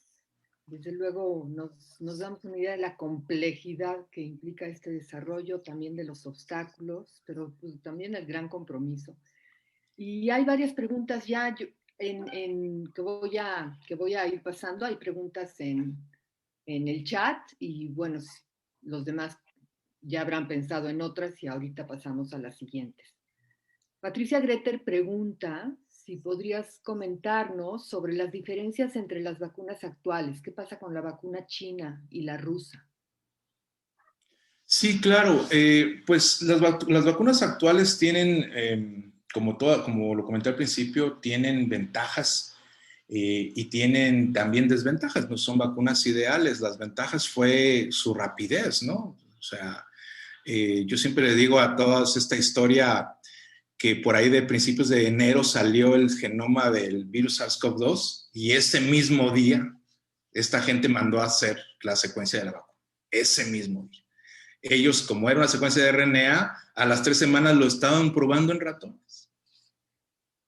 desde luego nos damos una idea de la complejidad que implica este desarrollo, también de los obstáculos, pero pues, también el gran compromiso. Y hay varias preguntas ya que voy a ir pasando. Hay preguntas en el chat y bueno, los demás ya habrán pensado en otras y ahorita pasamos a las siguientes. Patricia Greter pregunta si podrías comentarnos sobre las diferencias entre las vacunas actuales. ¿Qué pasa con la vacuna china y la rusa? Sí, claro. Pues las vacunas actuales tienen, como lo comenté al principio, tienen ventajas y tienen también desventajas. No son vacunas ideales. Las ventajas fue su rapidez, ¿no? O sea, yo siempre le digo a todos esta historia que por ahí de principios de enero salió el genoma del virus SARS-CoV-2 y ese mismo día esta gente mandó a hacer la secuencia de la vacuna. Ese mismo día. Ellos, como era una secuencia de RNA, a las 3 semanas lo estaban probando en ratones.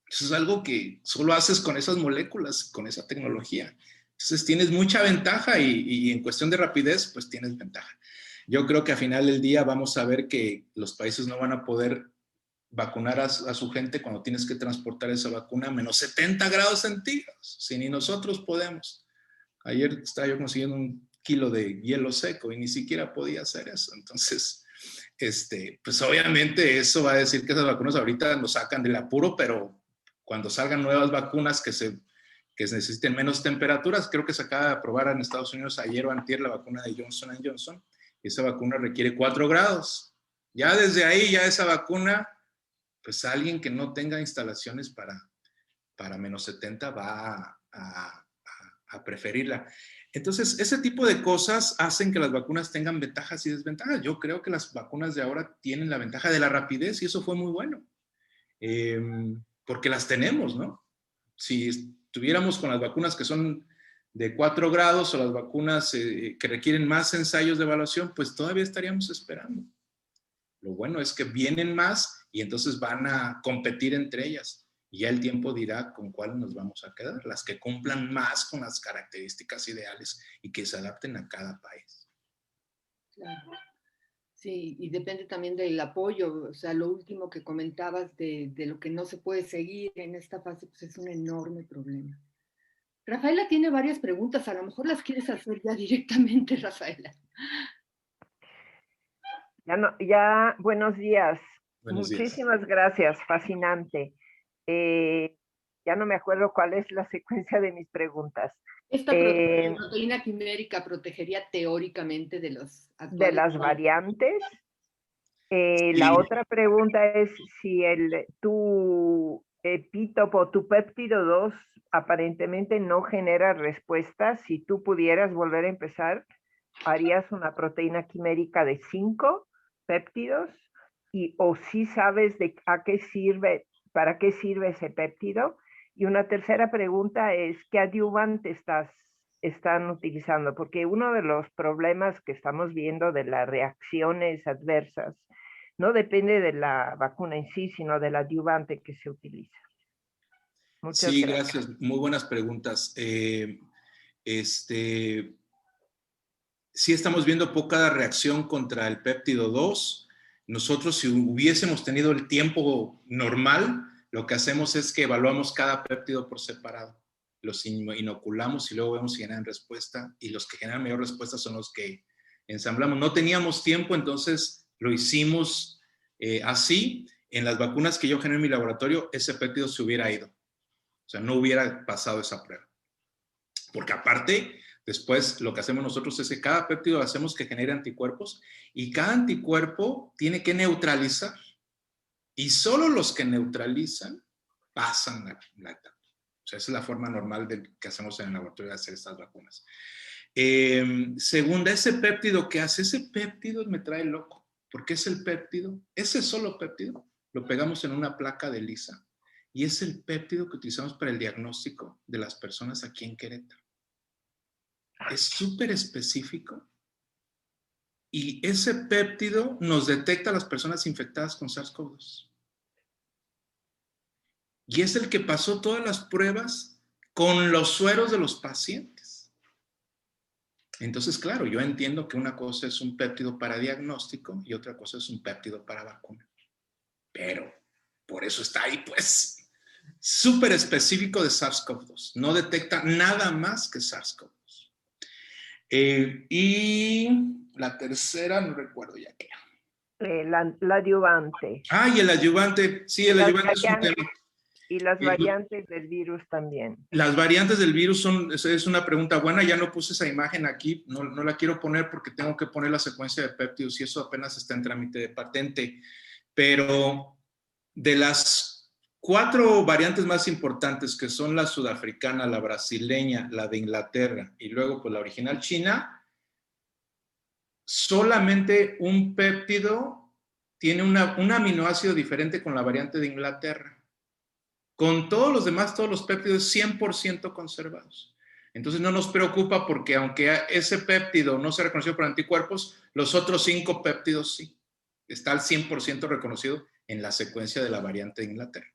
Eso es algo que solo haces con esas moléculas, con esa tecnología. Entonces tienes mucha ventaja y en cuestión de rapidez, pues tienes ventaja. Yo creo que al final del día vamos a ver que los países no van a poder vacunar a su gente cuando tienes que transportar esa vacuna a menos 70 grados centígrados, si ni nosotros podemos. Ayer estaba yo consiguiendo un kilo de hielo seco y ni siquiera podía hacer eso. Entonces, pues obviamente eso va a decir que esas vacunas ahorita nos sacan del apuro, pero cuando salgan nuevas vacunas que necesiten menos temperaturas, creo que se acaba de aprobar en Estados Unidos ayer o antier la vacuna de Johnson & Johnson, y esa vacuna requiere 4 grados. Ya desde ahí, ya esa vacuna, pues alguien que no tenga instalaciones para menos 70 va a preferirla. Entonces, ese tipo de cosas hacen que las vacunas tengan ventajas y desventajas. Yo creo que las vacunas de ahora tienen la ventaja de la rapidez y eso fue muy bueno. porque las tenemos, ¿no? Si estuviéramos con las vacunas que son de 4 grados o las vacunas que requieren más ensayos de evaluación, pues todavía estaríamos esperando. Lo bueno es que vienen más y entonces van a competir entre ellas. Y ya el tiempo dirá con cuál nos vamos a quedar, las que cumplan más con las características ideales y que se adapten a cada país. Claro. Sí, y depende también del apoyo, o sea, lo último que comentabas de lo que no se puede seguir en esta fase, pues es un enorme problema. Rafaela tiene varias preguntas, a lo mejor las quieres hacer ya directamente, Rafaela. Buenos días. Buenos días. Muchísimas gracias, fascinante. Eh, ya no me acuerdo cuál es la secuencia de mis preguntas. Esta proteína quimérica protegería teóricamente de los De actuales. las variantes. Sí. La otra pregunta es si tu epítopo, tu péptido 2 aparentemente no genera respuesta. Si tú pudieras volver a empezar, harías una proteína quimérica de 5 péptidos o si sabes a qué sirve, para qué sirve ese péptido. Y una tercera pregunta es, ¿qué adyuvante están utilizando? Porque uno de los problemas que estamos viendo de las reacciones adversas no depende de la vacuna en sí, sino del adyuvante que se utiliza. Muchas Sí, gracias. Muy buenas preguntas. Sí estamos viendo poca reacción contra el péptido 2. Nosotros, si hubiésemos tenido el tiempo normal, lo que hacemos es que evaluamos cada péptido por separado. Los inoculamos y luego vemos si generan respuesta, y los que generan mayor respuesta son los que ensamblamos. No teníamos tiempo, entonces lo hicimos así. En las vacunas que yo generé en mi laboratorio, ese péptido se hubiera ido. O sea, no hubiera pasado esa prueba. Porque aparte, después lo que hacemos nosotros es que cada péptido hacemos que genere anticuerpos y cada anticuerpo tiene que neutralizar. Y solo los que neutralizan pasan la etapa. O sea, esa es la forma normal que hacemos en el laboratorio de hacer estas vacunas. Segunda, ese péptido que hace, ese péptido me trae loco. Porque es el péptido, ese solo péptido, lo pegamos en una placa de lisa y es el péptido que utilizamos para el diagnóstico de las personas aquí en Querétaro. Es súper específico y ese péptido nos detecta a las personas infectadas con SARS-CoV-2. Y es el que pasó todas las pruebas con los sueros de los pacientes. Entonces, claro, yo entiendo que una cosa es un péptido para diagnóstico y otra cosa es un péptido para vacuna. Pero por eso está ahí, pues, súper específico de SARS-CoV-2. No detecta nada más que SARS-CoV-2. Y la tercera, no recuerdo ya qué. La adyuvante. Y el adyuvante. Sí, el adyuvante es un tema. Y las variantes del virus también. Las variantes del virus es una pregunta buena. Ya no puse esa imagen aquí, no la quiero poner porque tengo que poner la secuencia de péptidos y eso apenas está en trámite de patente. Pero de las 4 variantes más importantes, que son la sudafricana, la brasileña, la de Inglaterra y luego pues la original china, solamente un péptido tiene un aminoácido diferente con la variante de Inglaterra. Con todos los demás, todos los péptidos 100% conservados. Entonces no nos preocupa porque aunque ese péptido no se reconoció por anticuerpos, los otros 5 péptidos sí. Está al 100% reconocido en la secuencia de la variante de Inglaterra.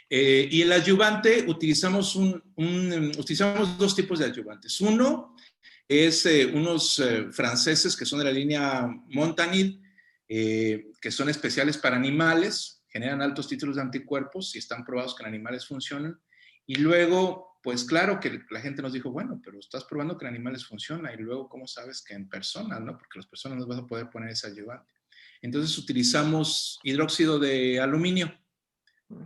Y el adyuvante, utilizamos 2 tipos de adyuvantes. Uno es unos franceses que son de la línea Montanid, que son especiales para animales, generan altos títulos de anticuerpos y están probados que en animales funcionan. Y luego, pues claro que la gente nos dijo, bueno, pero estás probando que en animales funciona y luego, ¿cómo sabes que en personas, no? Porque las personas no vas a poder poner ese adyuvante. Entonces utilizamos hidróxido de aluminio,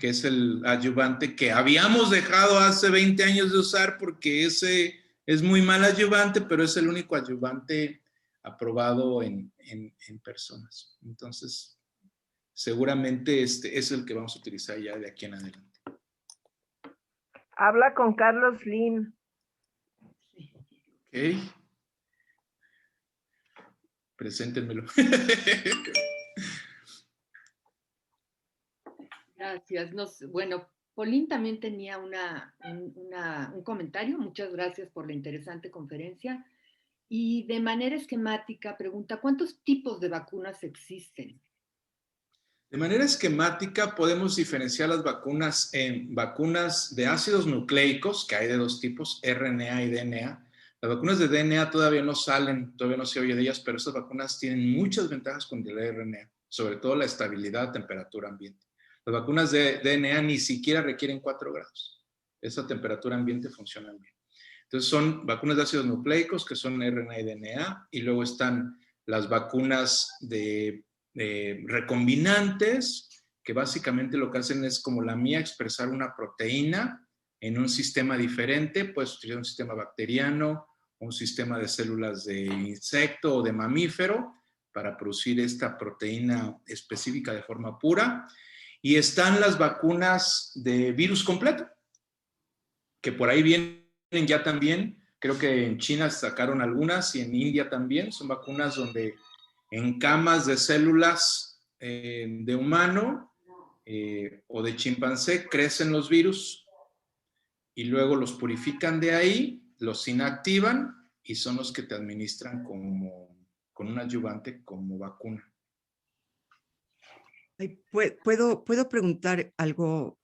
que es el adyuvante que habíamos dejado hace 20 años de usar porque ese es muy mal adyuvante, pero es el único adyuvante aprobado en personas. Entonces, seguramente este es el que vamos a utilizar ya de aquí en adelante. Habla con Carlos Lim. Ok. Preséntenmelo. Gracias. Bueno, Pauline también tenía un comentario. Muchas gracias por la interesante conferencia. Y de manera esquemática pregunta, ¿cuántos tipos de vacunas existen? De manera esquemática podemos diferenciar las vacunas en vacunas de ácidos nucleicos, que hay de dos tipos, RNA y DNA. Las vacunas de DNA todavía no salen, todavía no se oye de ellas, pero estas vacunas tienen muchas ventajas con el RNA, sobre todo la estabilidad, temperatura ambiente. Las vacunas de DNA ni siquiera requieren 4 grados. Esa temperatura ambiente funciona bien. Entonces son vacunas de ácidos nucleicos, que son RNA y DNA, y luego están las vacunas de recombinantes, que básicamente lo que hacen es, como la mía, expresar una proteína en un sistema diferente, puedes utilizar un sistema bacteriano, un sistema de células de insecto o de mamífero para producir esta proteína específica de forma pura. Y están las vacunas de virus completo, que por ahí vienen ya también. Creo que en China sacaron algunas y en India también. Son vacunas donde en camas de células de humano o de chimpancé crecen los virus y luego los purifican de ahí, los inactivan y son los que te administran con un adyuvante como vacuna. ¿Puedo preguntar algo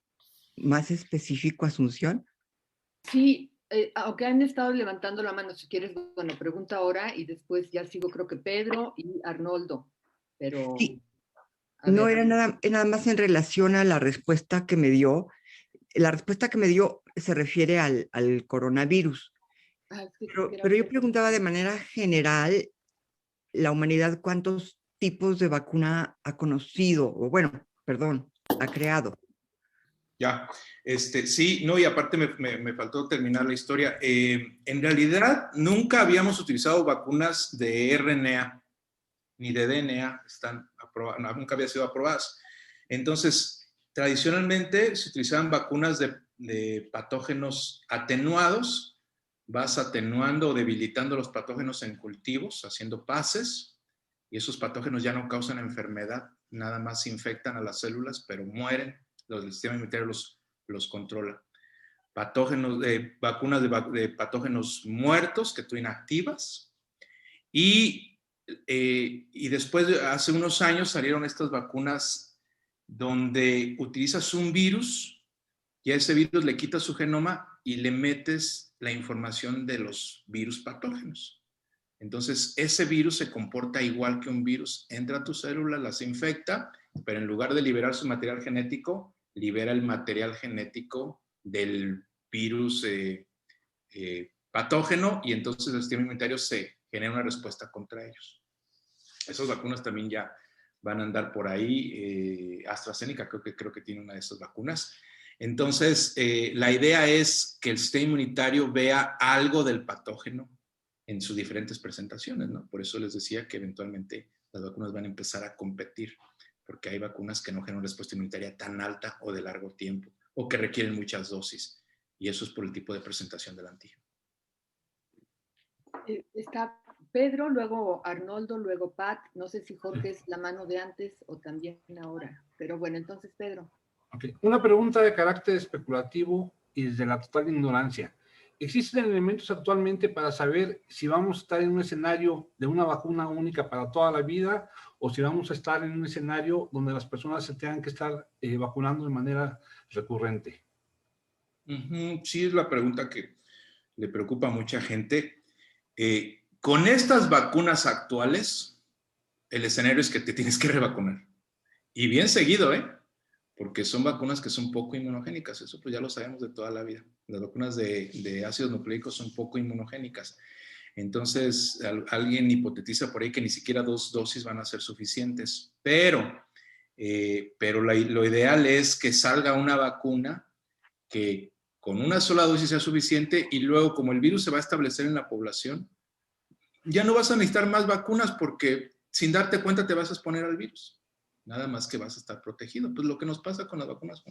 más específico, Asunción? Sí, aunque han estado levantando la mano, si quieres, bueno, pregunta ahora y después ya sigo, creo que Pedro y Arnoldo, pero Sí, a no ver. era nada más en relación a la respuesta que me dio. La respuesta que me dio se refiere al coronavirus. Es que Pero yo preguntaba de manera general, la humanidad, ¿cuántos tipos de vacuna ha conocido? O bueno, perdón, ha creado. Ya, sí, no, y aparte me faltó terminar la historia. En realidad, nunca habíamos utilizado vacunas de RNA ni de DNA, nunca habían sido aprobadas. Entonces, tradicionalmente se utilizaban vacunas de patógenos atenuados, vas atenuando o debilitando los patógenos en cultivos, haciendo pases, y esos patógenos ya no causan enfermedad, nada más infectan a las células, pero mueren, el sistema inmunitario los controla. Vacunas de patógenos muertos que tú inactivas, y después, hace unos años, salieron estas vacunas donde utilizas un virus y a ese virus le quitas su genoma y le metes la información de los virus patógenos. Entonces, ese virus se comporta igual que un virus, entra a tu célula, las infecta, pero en lugar de liberar su material genético, libera el material genético del virus patógeno, y entonces el sistema inmunitario se genera una respuesta contra ellos. Esas vacunas también ya van a andar por ahí. AstraZeneca creo que tiene una de esas vacunas. Entonces, la idea es que el sistema inmunitario vea algo del patógeno en sus diferentes presentaciones, ¿no? Por eso les decía que eventualmente las vacunas van a empezar a competir, porque hay vacunas que no generan respuesta inmunitaria tan alta o de largo tiempo, o que requieren muchas dosis, y eso es por el tipo de presentación del antígeno. Está Pedro, luego Arnoldo, luego Pat. No sé si Jorge es la mano de antes o también ahora. Pero bueno, entonces Pedro. Okay. Una pregunta de carácter especulativo y desde la total ignorancia. ¿Existen elementos actualmente para saber si vamos a estar en un escenario de una vacuna única para toda la vida o si vamos a estar en un escenario donde las personas se tengan que estar vacunando de manera recurrente? Sí, es la pregunta que le preocupa a mucha gente. Con estas vacunas actuales, el escenario es que te tienes que revacunar. Y bien seguido, porque son vacunas que son poco inmunogénicas. Eso pues ya lo sabemos de toda la vida. Las vacunas de ácidos nucleicos son poco inmunogénicas. Entonces, alguien hipotetiza por ahí que ni siquiera 2 dosis van a ser suficientes. Pero lo ideal es que salga una vacuna que con una sola dosis sea suficiente, y luego, como el virus se va a establecer en la población, ya no vas a necesitar más vacunas, porque sin darte cuenta te vas a exponer al virus. Nada más que vas a estar protegido. Pues lo que nos pasa con las vacunas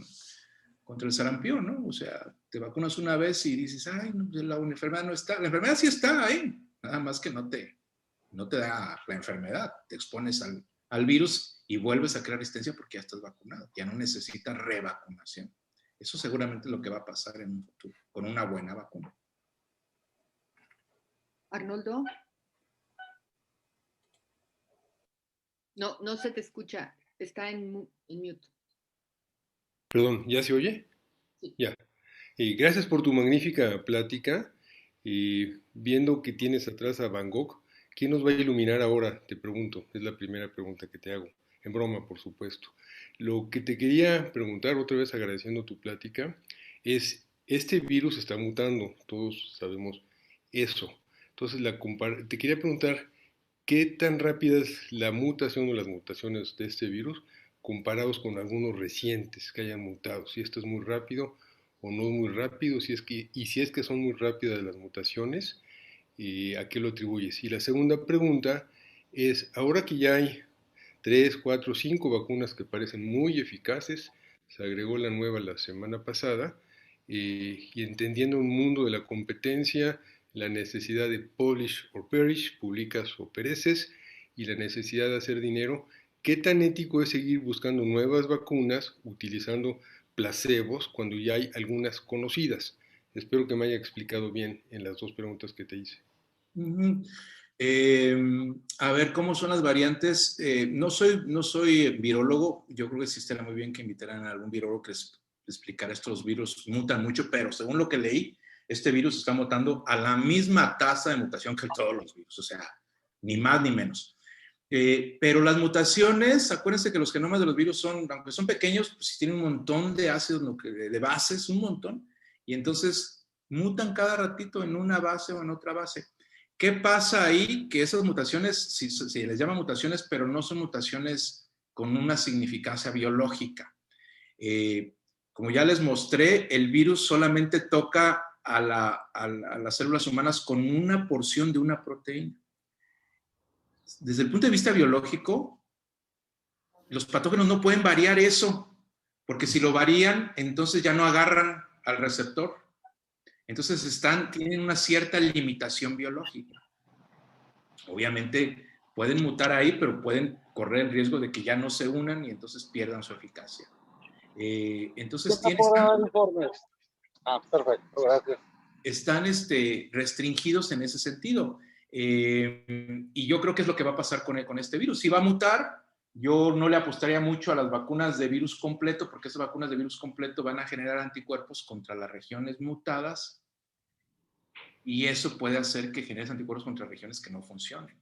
contra el sarampión, ¿no? O sea, te vacunas una vez y dices, ay, no, la enfermedad no está. La enfermedad sí está ahí, nada más que no te da la enfermedad. Te expones al virus y vuelves a crear resistencia porque ya estás vacunado, ya no necesitas revacunación. Eso seguramente es lo que va a pasar en un futuro, con una buena vacuna. Arnoldo. No se te escucha, está en mute. Perdón, ¿ya se oye? Sí. Ya. Gracias por tu magnífica plática. Viendo que tienes atrás a Van Gogh, ¿quién nos va a iluminar ahora? Te pregunto, es la primera pregunta que te hago. En broma, por supuesto. Lo que te quería preguntar, otra vez agradeciendo tu plática, es, este virus está mutando, todos sabemos eso. Entonces, te quería preguntar, ¿qué tan rápida es la mutación o las mutaciones de este virus comparados con algunos recientes que hayan mutado? Si esto es muy rápido o no es muy rápido, si es que son muy rápidas las mutaciones, ¿a qué lo atribuyes? Y la segunda pregunta es, ahora que ya hay 3, 4, 5 vacunas que parecen muy eficaces, se agregó la nueva la semana pasada, y entendiendo un mundo de la competencia, la necesidad de publish or perish, publicas o pereces, y la necesidad de hacer dinero, ¿qué tan ético es seguir buscando nuevas vacunas utilizando placebos cuando ya hay algunas conocidas? Espero que me haya explicado bien en las dos preguntas que te hice. A ver, ¿cómo son las variantes? No soy virólogo. Yo creo que sí estaría muy bien que invitaran a algún virólogo que les explicara estos virus. Mutan mucho, pero según lo que leí, este virus está mutando a la misma tasa de mutación que todos los virus. O sea, ni más ni menos. Pero las mutaciones, acuérdense que los genomas de los virus son, aunque son pequeños, pues sí tienen un montón de ácidos de bases, un montón. Y entonces mutan cada ratito en una base o en otra base. ¿Qué pasa ahí? Que esas mutaciones, se les llama mutaciones, pero no son mutaciones con una significancia biológica. Como ya les mostré, el virus solamente toca a las células humanas con una porción de una proteína. Desde el punto de vista biológico, los patógenos no pueden variar eso, porque si lo varían, entonces ya no agarran al receptor. Entonces tienen una cierta limitación biológica. Obviamente pueden mutar ahí, pero pueden correr el riesgo de que ya no se unan y entonces pierdan su eficacia. Entonces perfecto, gracias. Están restringidos en ese sentido. Y yo creo que es lo que va a pasar con este virus. Si va a mutar, yo no le apostaría mucho a las vacunas de virus completo, porque esas vacunas de virus completo van a generar anticuerpos contra las regiones mutadas, y eso puede hacer que generes anticuerpos contra regiones que no funcionen.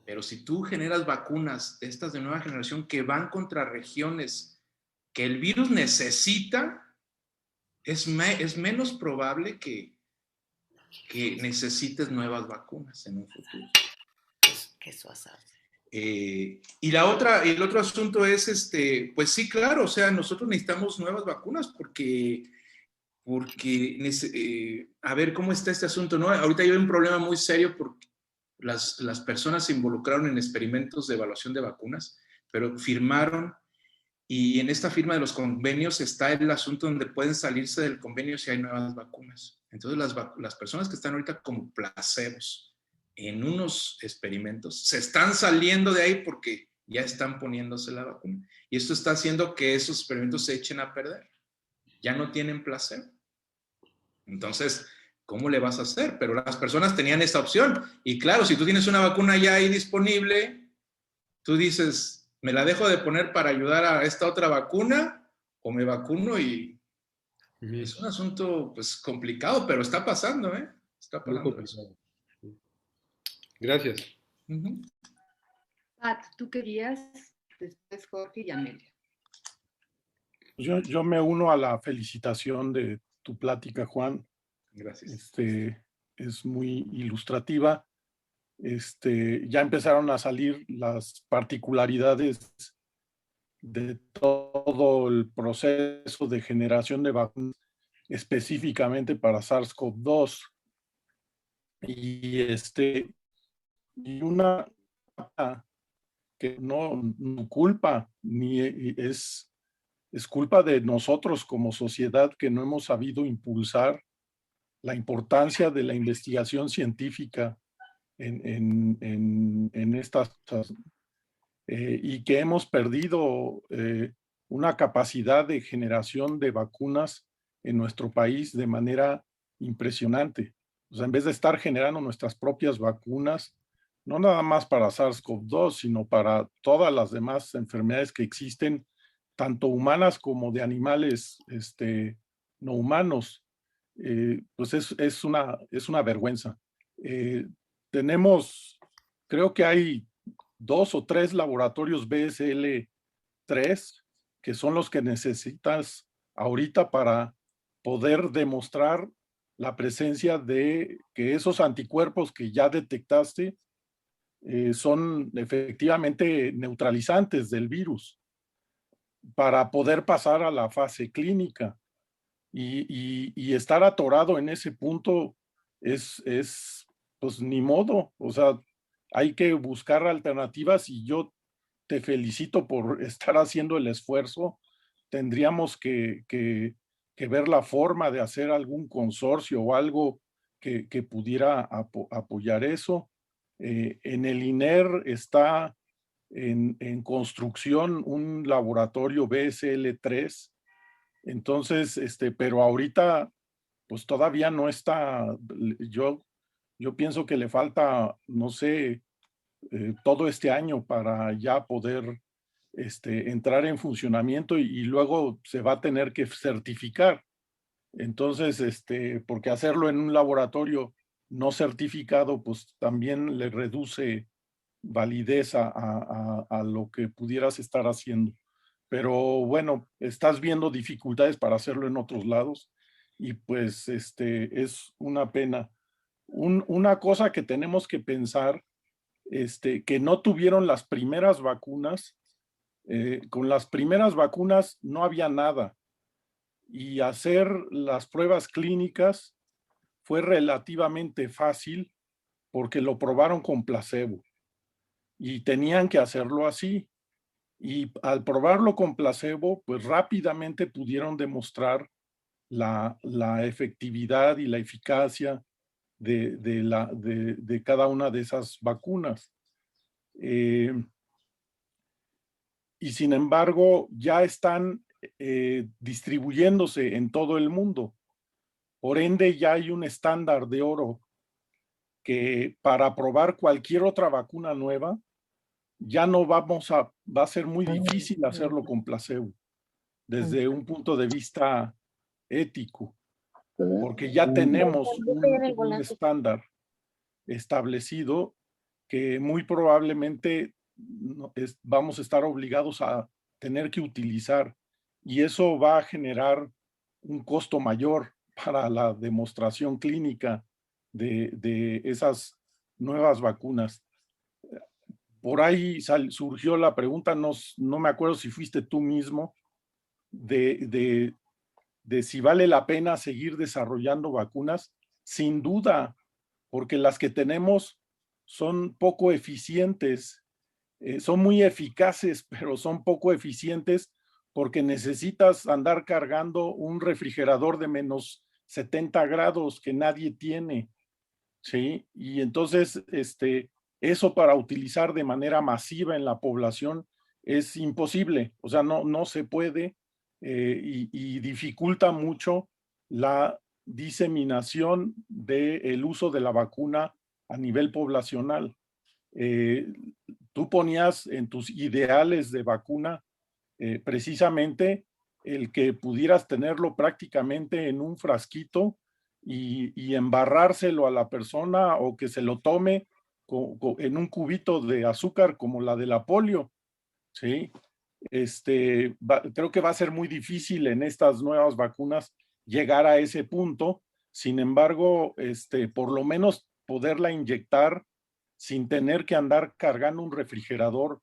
Pero si tú generas vacunas de estas de nueva generación que van contra regiones que el virus necesita, es menos probable que necesites nuevas vacunas en un futuro. Que eso hace. Y el otro asunto es, pues sí, claro, o sea, nosotros necesitamos nuevas vacunas porque a ver cómo está este asunto, ¿no? Ahorita hay un problema muy serio porque las personas se involucraron en experimentos de evaluación de vacunas, pero firmaron, y en esta firma de los convenios está el asunto donde pueden salirse del convenio si hay nuevas vacunas. Entonces las personas que están ahorita como placebos en unos experimentos se están saliendo de ahí porque ya están poniéndose la vacuna. Y esto está haciendo que esos experimentos se echen a perder. Ya no tienen placebo. Entonces, ¿cómo le vas a hacer? Pero las personas tenían esta opción. Y claro, si tú tienes una vacuna ya ahí disponible, tú dices, ¿me la dejo de poner para ayudar a esta otra vacuna o me vacuno? Y es un asunto pues complicado, pero está pasando, ¿eh? Está pasando eso. Gracias. Pat, ¿tú querías? Después Jorge y Amelia. Yo me uno a la felicitación de tu plática, Juan. Gracias. Es muy ilustrativa. Ya empezaron a salir las particularidades de todo el proceso de generación de vacunas específicamente para SARS-CoV-2. Y una que no culpa, ni es culpa de nosotros como sociedad que no hemos sabido impulsar la importancia de la investigación científica en y que hemos perdido una capacidad de generación de vacunas en nuestro país de manera impresionante. O sea, en vez de estar generando nuestras propias vacunas, no nada más para SARS-CoV-2, sino para todas las demás enfermedades que existen, tanto humanas como de animales no humanos, pues es una vergüenza. Tenemos, creo que hay 2 o 3 laboratorios BSL-3 que son los que necesitas ahorita para poder demostrar la presencia de que esos anticuerpos que ya detectaste son efectivamente neutralizantes del virus para poder pasar a la fase clínica. Y estar atorado en ese punto pues ni modo. O sea, hay que buscar alternativas y yo te felicito por estar haciendo el esfuerzo. Tendríamos que ver la forma de hacer algún consorcio o algo que pudiera apoyar eso. En el INER está en construcción un laboratorio BSL-3. Entonces, pero ahorita, pues todavía no está, yo pienso que le falta, no sé, todo este año para ya poder entrar en funcionamiento y luego se va a tener que certificar. Entonces, porque hacerlo en un laboratorio no certificado, pues también le reduce validez a lo que pudieras estar haciendo. Pero bueno, estás viendo dificultades para hacerlo en otros lados y pues es una pena. Una cosa que tenemos que pensar, que no tuvieron las primeras vacunas, con las primeras vacunas no había nada y hacer las pruebas clínicas fue relativamente fácil porque lo probaron con placebo y tenían que hacerlo así. Y al probarlo con placebo, pues rápidamente pudieron demostrar la efectividad y la eficacia de cada una de esas vacunas. Y sin embargo, ya están distribuyéndose en todo el mundo. Por ende, ya hay un estándar de oro que para probar cualquier otra vacuna nueva, ya no va a ser muy difícil hacerlo con placebo, desde un punto de vista ético, porque ya tenemos un estándar establecido que muy probablemente vamos a estar obligados a tener que utilizar, y eso va a generar un costo mayor para la demostración clínica de esas nuevas vacunas. Por ahí surgió la pregunta, no me acuerdo si fuiste tú mismo, de si vale la pena seguir desarrollando vacunas. Sin duda, porque las que tenemos son poco eficientes, son muy eficaces, pero son poco eficientes porque necesitas andar cargando un refrigerador de menos 70 grados que nadie tiene, ¿sí? Y entonces, eso para utilizar de manera masiva en la población es imposible, o sea, no se puede y dificulta mucho la diseminación del uso de la vacuna a nivel poblacional. Tú ponías en tus ideales de vacuna precisamente el que pudieras tenerlo prácticamente en un frasquito y embarrárselo a la persona o que se lo tome en un cubito de azúcar como la de la polio, ¿sí? Creo que va a ser muy difícil en estas nuevas vacunas llegar a ese punto. Sin embargo, por lo menos poderla inyectar sin tener que andar cargando un refrigerador,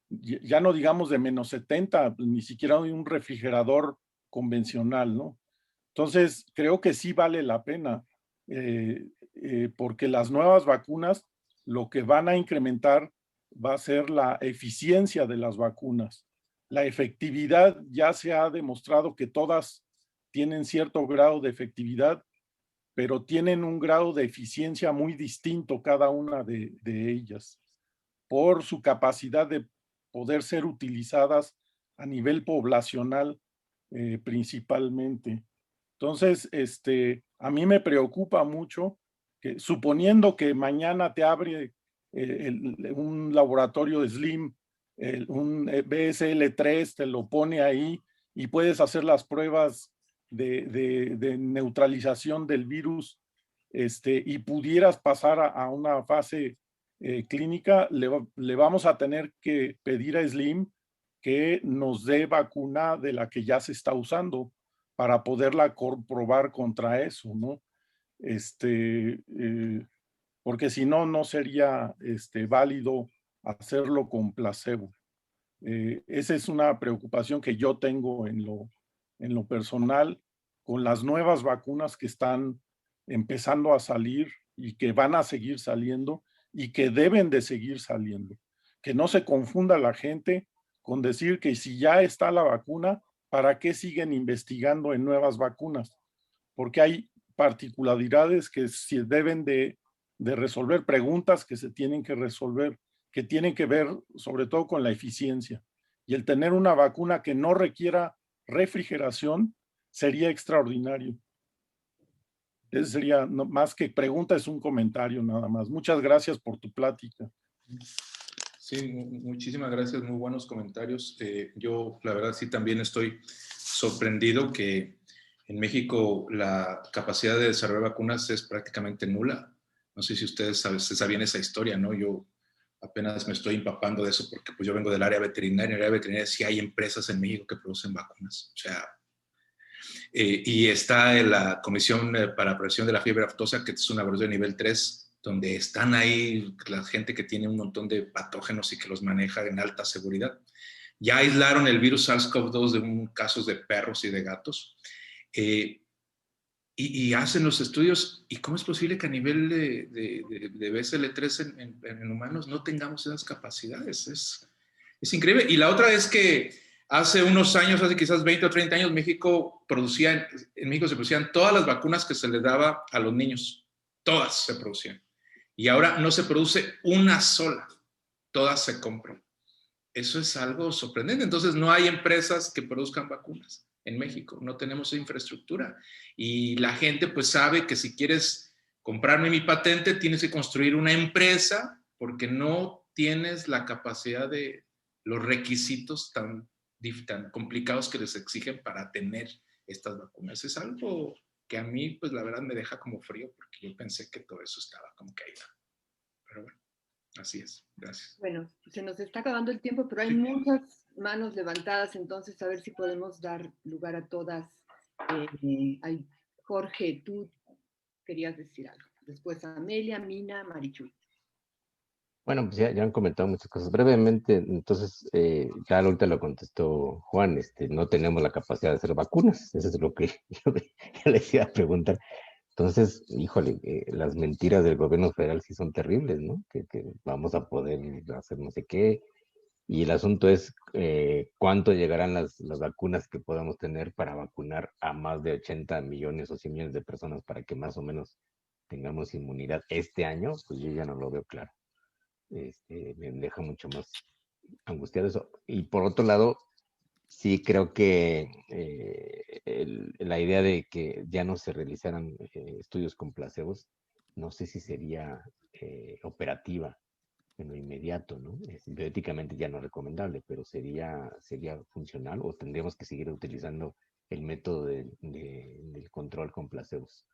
ya no digamos de menos 70, ni siquiera un refrigerador convencional, ¿no? Entonces, creo que sí vale la pena, porque las nuevas vacunas lo que van a incrementar va a ser la eficiencia de las vacunas. La efectividad ya se ha demostrado que todas tienen cierto grado de efectividad, pero tienen un grado de eficiencia muy distinto cada una de ellas, por su capacidad de poder ser utilizadas a nivel poblacional principalmente. Entonces, a mí me preocupa mucho que, suponiendo que mañana te abre un laboratorio de SLIM, un BSL-3, te lo pone ahí y puedes hacer las pruebas de neutralización del virus, y pudieras pasar a una fase clínica, le vamos a tener que pedir a SLIM que nos dé vacuna de la que ya se está usando para poderla probar contra eso, ¿no? Porque si no, no sería válido hacerlo con placebo. Esa es una preocupación que yo tengo en lo personal con las nuevas vacunas que están empezando a salir y que van a seguir saliendo y que deben de seguir saliendo. Que no se confunda la gente con decir que si ya está la vacuna, ¿para qué siguen investigando en nuevas vacunas? Porque hay particularidades que se deben de resolver, preguntas que se tienen que resolver, que tienen que ver sobre todo con la eficiencia. Y el tener una vacuna que no requiera refrigeración sería extraordinario. Ese sería, no, más que pregunta, es un comentario nada más. Muchas gracias por tu plática. Sí, muchísimas gracias, muy buenos comentarios. Yo, la verdad, sí también estoy sorprendido que en México la capacidad de desarrollar vacunas es prácticamente nula. No sé si ustedes sabían esa historia, ¿no? Yo apenas me estoy empapando de eso porque pues yo vengo del área veterinaria. En el área veterinaria sí hay empresas en México que producen vacunas. O sea, y está en la Comisión para Prevención de la Fiebre Aftosa, que es una evaluación de nivel 3, donde están ahí la gente que tiene un montón de patógenos y que los maneja en alta seguridad. Ya aislaron el virus SARS-CoV-2 de casos de perros y de gatos. Y hacen los estudios. ¿Y cómo es posible que a nivel de BSL-3 en humanos no tengamos esas capacidades? Es increíble. Y la otra es que hace unos años, hace quizás 20 o 30 años, en México se producían todas las vacunas que se les daba a los niños. Todas se producían. Y ahora no se produce una sola. Todas se compran. Eso es algo sorprendente. Entonces no hay empresas que produzcan vacunas en México. No tenemos esa infraestructura. Y la gente pues sabe que si quieres comprarme mi patente, tienes que construir una empresa porque no tienes la capacidad de los requisitos tan complicados que les exigen para tener estas vacunas. Es algo que a mí, pues la verdad me deja como frío porque yo pensé que todo eso estaba como caído. Pero bueno, así es. Gracias. Bueno, se nos está acabando el tiempo, pero hay muchas manos levantadas, entonces a ver si podemos dar lugar a todas. Jorge, tú querías decir algo. Después Amelia, Mina, Marichuy. Bueno, pues ya han comentado muchas cosas. Brevemente, entonces, ya ahorita lo contestó Juan, no tenemos la capacidad de hacer vacunas. Eso es lo que yo les iba a preguntar. Entonces, híjole, las mentiras del gobierno federal sí son terribles, ¿no? Que vamos a poder hacer no sé qué. Y el asunto es cuánto llegarán las vacunas que podamos tener para vacunar a más de 80 millones o 100 millones de personas para que más o menos tengamos inmunidad este año. Pues yo ya no lo veo claro. Me deja mucho más angustiado eso. Y por otro lado, sí creo que la idea de que ya no se realizaran estudios con placebos, no sé si sería operativa en lo inmediato, ¿no? Bioéticamente ya no es recomendable, pero sería funcional o tendríamos que seguir utilizando el método del control con placebos.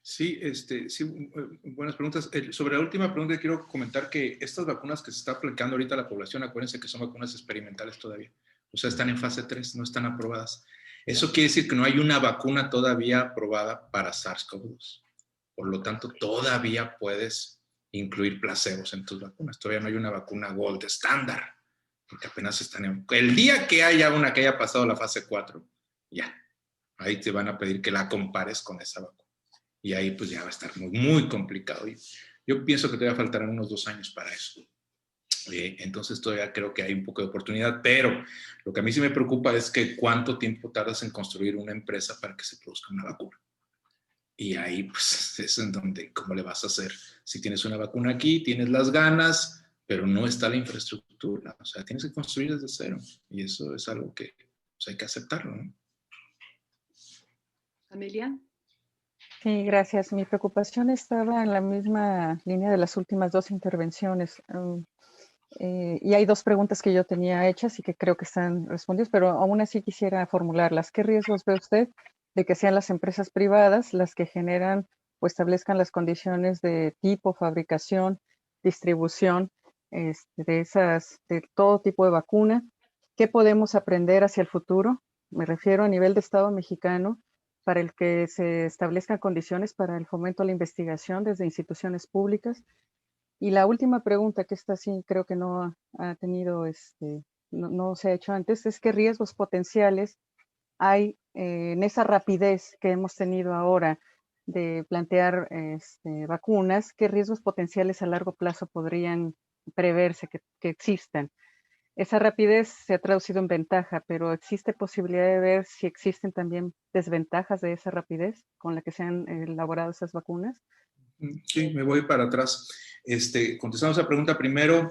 Sí, sí, buenas preguntas. Sobre la última pregunta quiero comentar que estas vacunas que se está aplicando ahorita a la población, acuérdense que son vacunas experimentales todavía. O sea, están en fase 3, no están aprobadas. Eso quiere decir que no hay una vacuna todavía aprobada para SARS-CoV-2. Por lo tanto, todavía puedes incluir placebos en tus vacunas. Todavía no hay una vacuna gold estándar, porque apenas están el día que haya una que haya pasado la fase 4, ya. Ahí te van a pedir que la compares con esa vacuna. Y ahí pues ya va a estar muy, muy complicado. Y yo pienso que todavía faltarán unos 2 años para eso. Entonces todavía creo que hay un poco de oportunidad, pero lo que a mí sí me preocupa es que cuánto tiempo tardas en construir una empresa para que se produzca una vacuna. Y ahí pues es en donde, ¿cómo le vas a hacer? Si tienes una vacuna aquí, tienes las ganas, pero no está la infraestructura. O sea, tienes que construir desde cero. Y eso es algo que pues, hay que aceptarlo, ¿no? Amelia. Sí, gracias. Mi preocupación estaba en la misma línea de las últimas dos intervenciones. Y hay dos preguntas que yo tenía hechas y que creo que están respondidas, pero aún así quisiera formularlas. ¿Qué riesgos ve usted de que sean las empresas privadas las que generan o establezcan las condiciones de tipo, fabricación, distribución de todo tipo de vacuna? ¿Qué podemos aprender hacia el futuro? Me refiero a nivel de Estado mexicano, para el que se establezcan condiciones para el fomento a la investigación desde instituciones públicas. Y la última pregunta, que esta sí creo que no ha tenido, no se ha hecho antes, es qué riesgos potenciales hay en esa rapidez que hemos tenido ahora de plantear vacunas, qué riesgos potenciales a largo plazo podrían preverse que existan. Esa rapidez se ha traducido en ventaja, pero ¿existe posibilidad de ver si existen también desventajas de esa rapidez con la que se han elaborado esas vacunas? Sí, me voy para atrás. Contestando esa pregunta primero,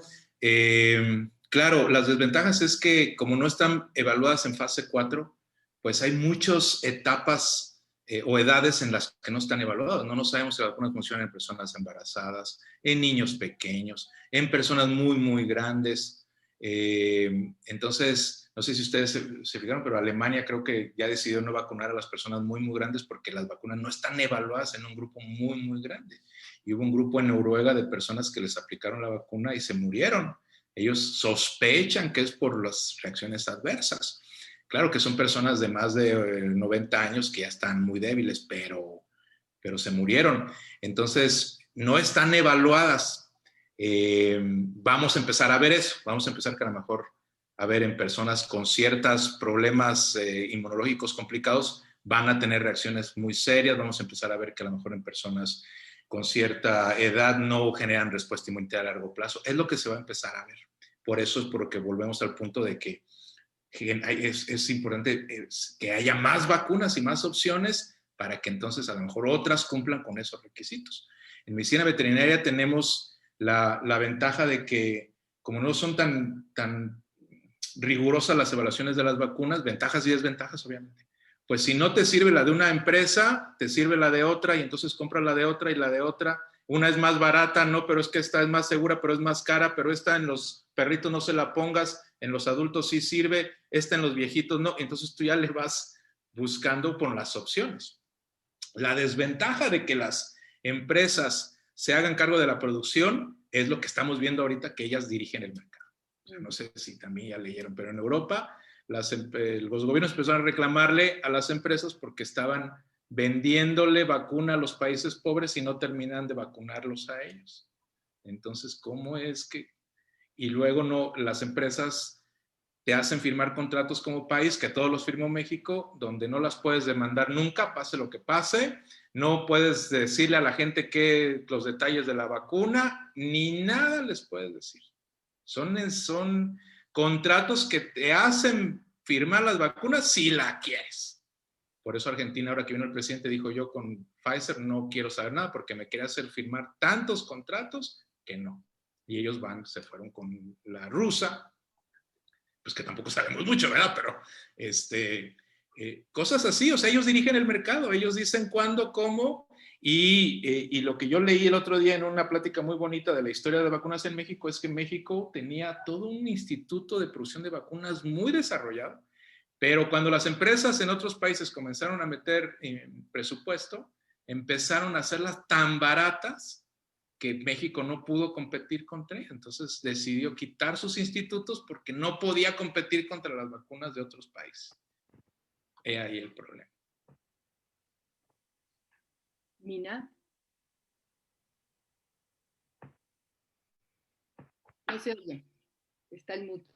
claro, las desventajas es que como no están evaluadas en fase 4, pues hay muchas etapas o edades en las que no están evaluadas. No sabemos si las vacunas funcionan en personas embarazadas, en niños pequeños, en personas muy, muy grandes. Entonces, no sé si ustedes se fijaron, pero Alemania creo que ya decidió no vacunar a las personas muy, muy grandes porque las vacunas no están evaluadas en un grupo muy, muy grande. Y hubo un grupo en Noruega de personas que les aplicaron la vacuna y se murieron. Ellos sospechan que es por las reacciones adversas. Claro que son personas de más de 90 años que ya están muy débiles, pero se murieron. Entonces, no están evaluadas. Vamos a empezar a ver eso, vamos a empezar que a lo mejor a ver en personas con ciertos problemas inmunológicos complicados van a tener reacciones muy serias, vamos a empezar a ver que a lo mejor en personas con cierta edad no generan respuesta inmunitaria a largo plazo, es lo que se va a empezar a ver. Por eso es porque volvemos al punto de que es importante que haya más vacunas y más opciones para que entonces a lo mejor otras cumplan con esos requisitos. En medicina veterinaria tenemos la ventaja de que como no son tan rigurosas las evaluaciones de las vacunas, ventajas y desventajas obviamente, pues si no te sirve la de una empresa, te sirve la de otra y entonces compras la de otra y la de otra. Una es más barata, no, pero es que esta es más segura, pero es más cara, pero esta en los perritos no se la pongas, en los adultos sí sirve, esta en los viejitos no. Entonces tú ya le vas buscando por las opciones. La desventaja de que las empresas se hagan cargo de la producción es lo que estamos viendo ahorita, que ellas dirigen el mercado. O sea, no sé si también ya leyeron, pero en Europa los gobiernos empezaron a reclamarle a las empresas porque estaban vendiéndole vacuna a los países pobres y no terminan de vacunarlos a ellos. Entonces, ¿cómo es que? Y luego no, las empresas te hacen firmar contratos como país, que todos los firmó México, donde no las puedes demandar nunca, pase lo que pase, no puedes decirle a la gente que los detalles de la vacuna, ni nada les puedes decir. Son contratos que te hacen firmar las vacunas si la quieres. Por eso Argentina, ahora que vino el presidente, dijo yo con Pfizer no quiero saber nada porque me quería hacer firmar tantos contratos que no. Y ellos se fueron con la rusa, pues que tampoco sabemos mucho, ¿verdad? Pero cosas así, o sea, ellos dirigen el mercado, ellos dicen cuándo, cómo, y lo que yo leí el otro día en una plática muy bonita de la historia de vacunas en México es que México tenía todo un instituto de producción de vacunas muy desarrollado, pero cuando las empresas en otros países comenzaron a meter presupuesto, empezaron a hacerlas tan baratas que México no pudo competir contra ella. Entonces decidió quitar sus institutos porque no podía competir contra las vacunas de otros países. He ahí el problema. Mina. No se oye. Está el mute.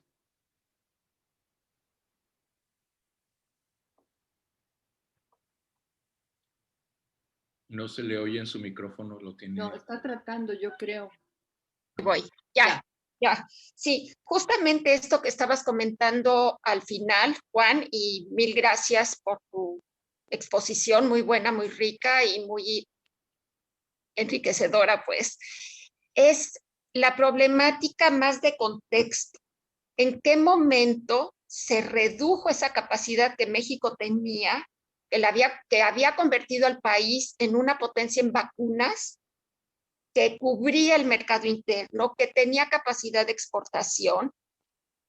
No se le oye en su micrófono, lo tiene. No, está tratando, yo creo. Voy, ya. Sí, justamente esto que estabas comentando al final, Juan, y mil gracias por tu exposición, muy buena, muy rica y muy enriquecedora, pues, es la problemática más de contexto. ¿En qué momento se redujo esa capacidad que México tenía, que había convertido al país en una potencia en vacunas, que cubría el mercado interno, que tenía capacidad de exportación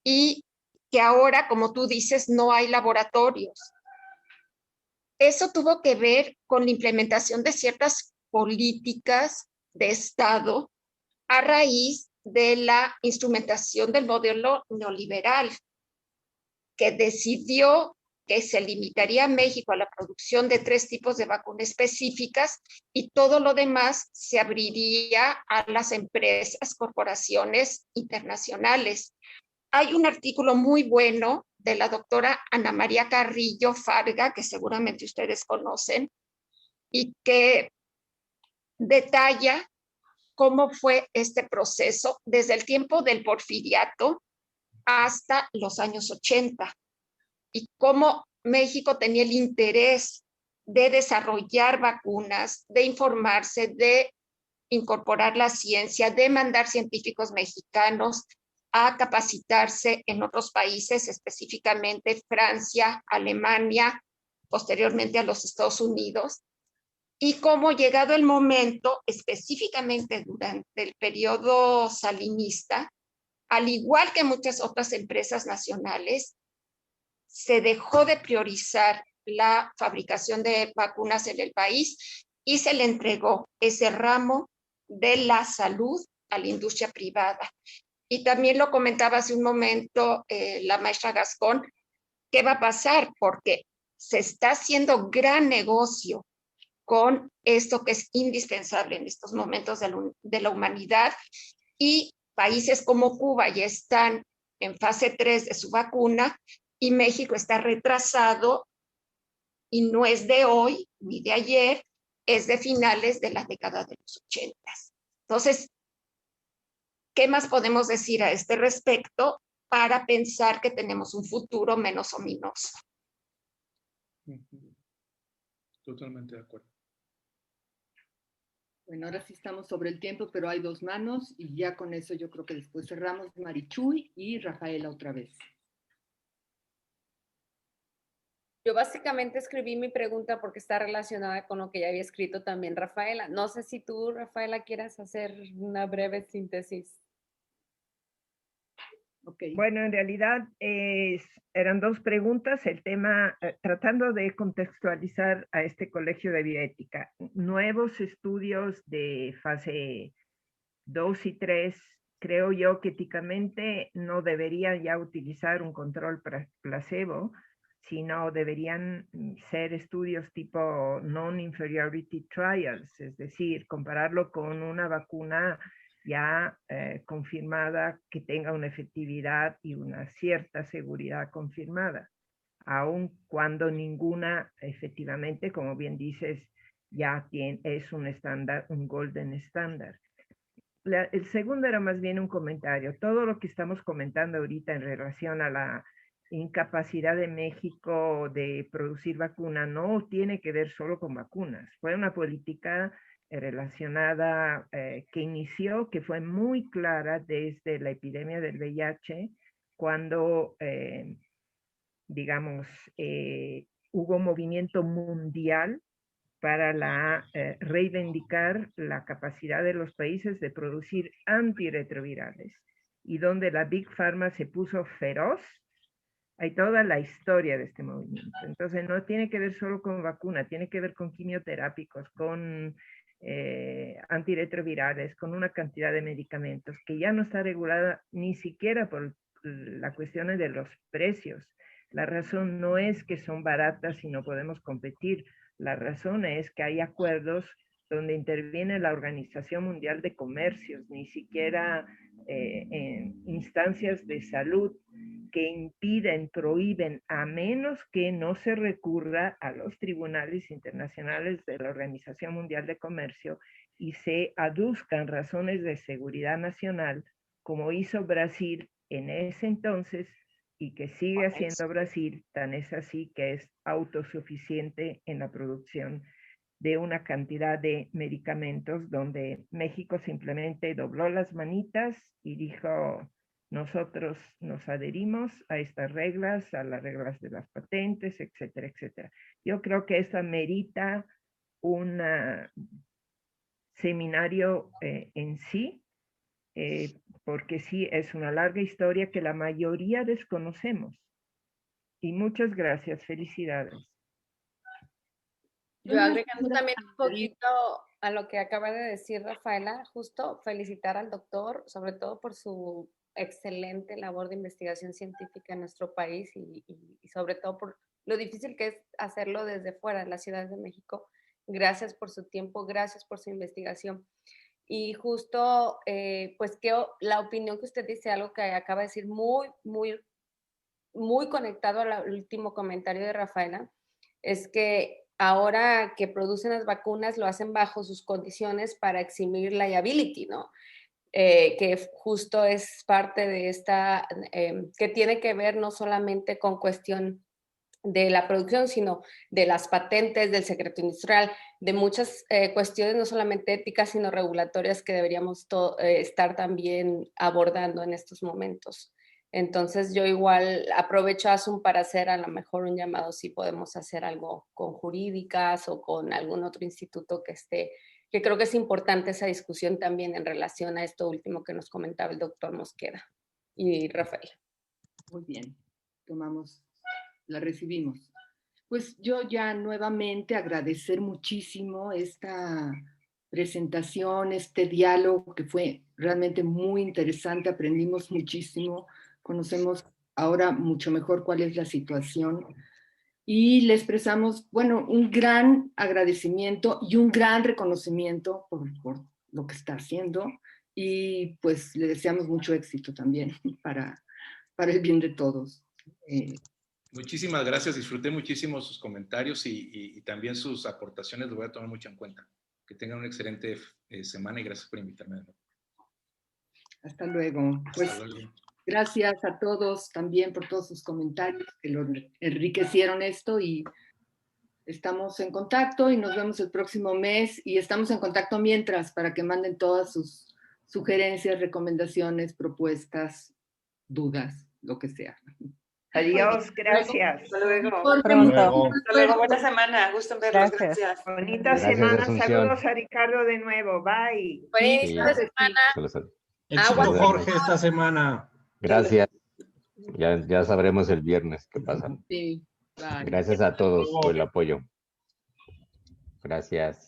y que ahora, como tú dices, no hay laboratorios? Eso tuvo que ver con la implementación de ciertas políticas de Estado a raíz de la instrumentación del modelo neoliberal, que decidió que se limitaría a México a la producción de 3 tipos de vacunas específicas y todo lo demás se abriría a las empresas, corporaciones internacionales. Hay un artículo muy bueno de la doctora Ana María Carrillo Farga, que seguramente ustedes conocen, y que detalla cómo fue este proceso desde el tiempo del porfiriato hasta los años 80 y cómo México tenía el interés de desarrollar vacunas, de informarse, de incorporar la ciencia, de mandar científicos mexicanos a capacitarse en otros países, específicamente Francia, Alemania, posteriormente a los Estados Unidos, y cómo llegado el momento, específicamente durante el periodo salinista, al igual que muchas otras empresas nacionales, se dejó de priorizar la fabricación de vacunas en el país y se le entregó ese ramo de la salud a la industria privada. Y también lo comentaba hace un momento la maestra Gascón, ¿qué va a pasar? Porque se está haciendo gran negocio con esto que es indispensable en estos momentos de la humanidad, y países como Cuba ya están en fase 3 de su vacuna y México está retrasado, y no es de hoy ni de ayer, es de finales de la década de los 80. Entonces, ¿qué más podemos decir a este respecto para pensar que tenemos un futuro menos ominoso? Totalmente de acuerdo. Bueno, ahora sí estamos sobre el tiempo, pero hay 2 manos y ya con eso yo creo que después cerramos. Marichuy y Rafaela otra vez. Yo básicamente escribí mi pregunta porque está relacionada con lo que ya había escrito también Rafaela. No sé si tú, Rafaela, quieras hacer una breve síntesis. Okay. Bueno, en realidad eran 2 preguntas. El tema, tratando de contextualizar a este colegio de bioética, nuevos estudios de fase 2 y 3, creo yo que éticamente no deberían ya utilizar un control placebo, sino deberían ser estudios tipo non-inferiority trials, es decir, compararlo con una vacuna ya confirmada que tenga una efectividad y una cierta seguridad confirmada, aun cuando ninguna efectivamente, como bien dices, ya es un estándar, un golden estándar. El segundo era más bien un comentario. Todo lo que estamos comentando ahorita en relación a la incapacidad de México de producir vacuna no tiene que ver solo con vacunas. Fue una política relacionada que inició, que fue muy clara desde la epidemia del VIH, cuando, digamos, hubo movimiento mundial para reivindicar la capacidad de los países de producir antirretrovirales, y donde la Big Pharma se puso feroz. Hay toda la historia de este movimiento. Entonces no tiene que ver solo con vacuna, tiene que ver con quimioterápicos, con antirretrovirales, con una cantidad de medicamentos que ya no está regulada ni siquiera por las cuestiones de los precios. La razón no es que son baratas y no podemos competir. La razón es que hay acuerdos donde interviene la Organización Mundial de Comercios, ni siquiera en instancias de salud, que impiden, prohíben, a menos que no se recurra a los tribunales internacionales de la Organización Mundial de Comercio y se aduzcan razones de seguridad nacional, como hizo Brasil en ese entonces y que sigue haciendo Brasil, tan es así que es autosuficiente en la producción de una cantidad de medicamentos donde México simplemente dobló las manitas y dijo, nosotros nos adherimos a estas reglas, a las reglas de las patentes, etcétera, etcétera. Yo creo que eso merita un seminario en sí, porque sí es una larga historia que la mayoría desconocemos. Y muchas gracias, felicidades. Yo agregando también un poquito a lo que acaba de decir Rafaela, justo felicitar al doctor, sobre todo por su excelente labor de investigación científica en nuestro país y sobre todo por lo difícil que es hacerlo desde fuera de la Ciudad de México. Gracias por su tiempo, gracias por su investigación. Y justo, pues que la opinión que usted dice, algo que acaba de decir muy conectado al último comentario de Rafaela, es que ahora que producen las vacunas lo hacen bajo sus condiciones para eximir liability, ¿no? Que justo es parte de esta, que tiene que ver no solamente con cuestión de la producción, sino de las patentes, del secreto industrial, de muchas cuestiones no solamente éticas, sino regulatorias que deberíamos estar también abordando en estos momentos. Entonces yo igual aprovecho ASUM para hacer a lo mejor un llamado si podemos hacer algo con jurídicas o con algún otro instituto que esté, que creo que es importante esa discusión también en relación a esto último que nos comentaba el doctor Mosqueda y Rafael. Muy bien, la recibimos. Pues yo ya nuevamente agradecer muchísimo esta presentación, este diálogo que fue realmente muy interesante, aprendimos muchísimo, conocemos ahora mucho mejor cuál es la situación y le expresamos, bueno, un gran agradecimiento y un gran reconocimiento por lo que está haciendo y pues le deseamos mucho éxito también para el bien de todos. Muchísimas gracias, disfruté muchísimo sus comentarios y también sus aportaciones, lo voy a tomar mucho en cuenta. Que tengan una excelente semana y gracias por invitarme de nuevo. Hasta luego. Pues, hasta luego. Gracias a todos también por todos sus comentarios que lo enriquecieron esto y estamos en contacto y nos vemos el próximo mes y estamos en contacto mientras para que manden todas sus sugerencias, recomendaciones, propuestas, dudas, lo que sea. Adiós, gracias. Hasta luego. Pronto. Hasta luego, buena semana. Gusto en verlos. Gracias. Bonita Gracias, semana. Asunción. Saludos a Ricardo de nuevo. Bye. Buenísima semana. Éxito, Jorge, esta semana. Gracias. Ya sabremos el viernes qué pasa. Sí, bye. Gracias a todos por el apoyo. Gracias.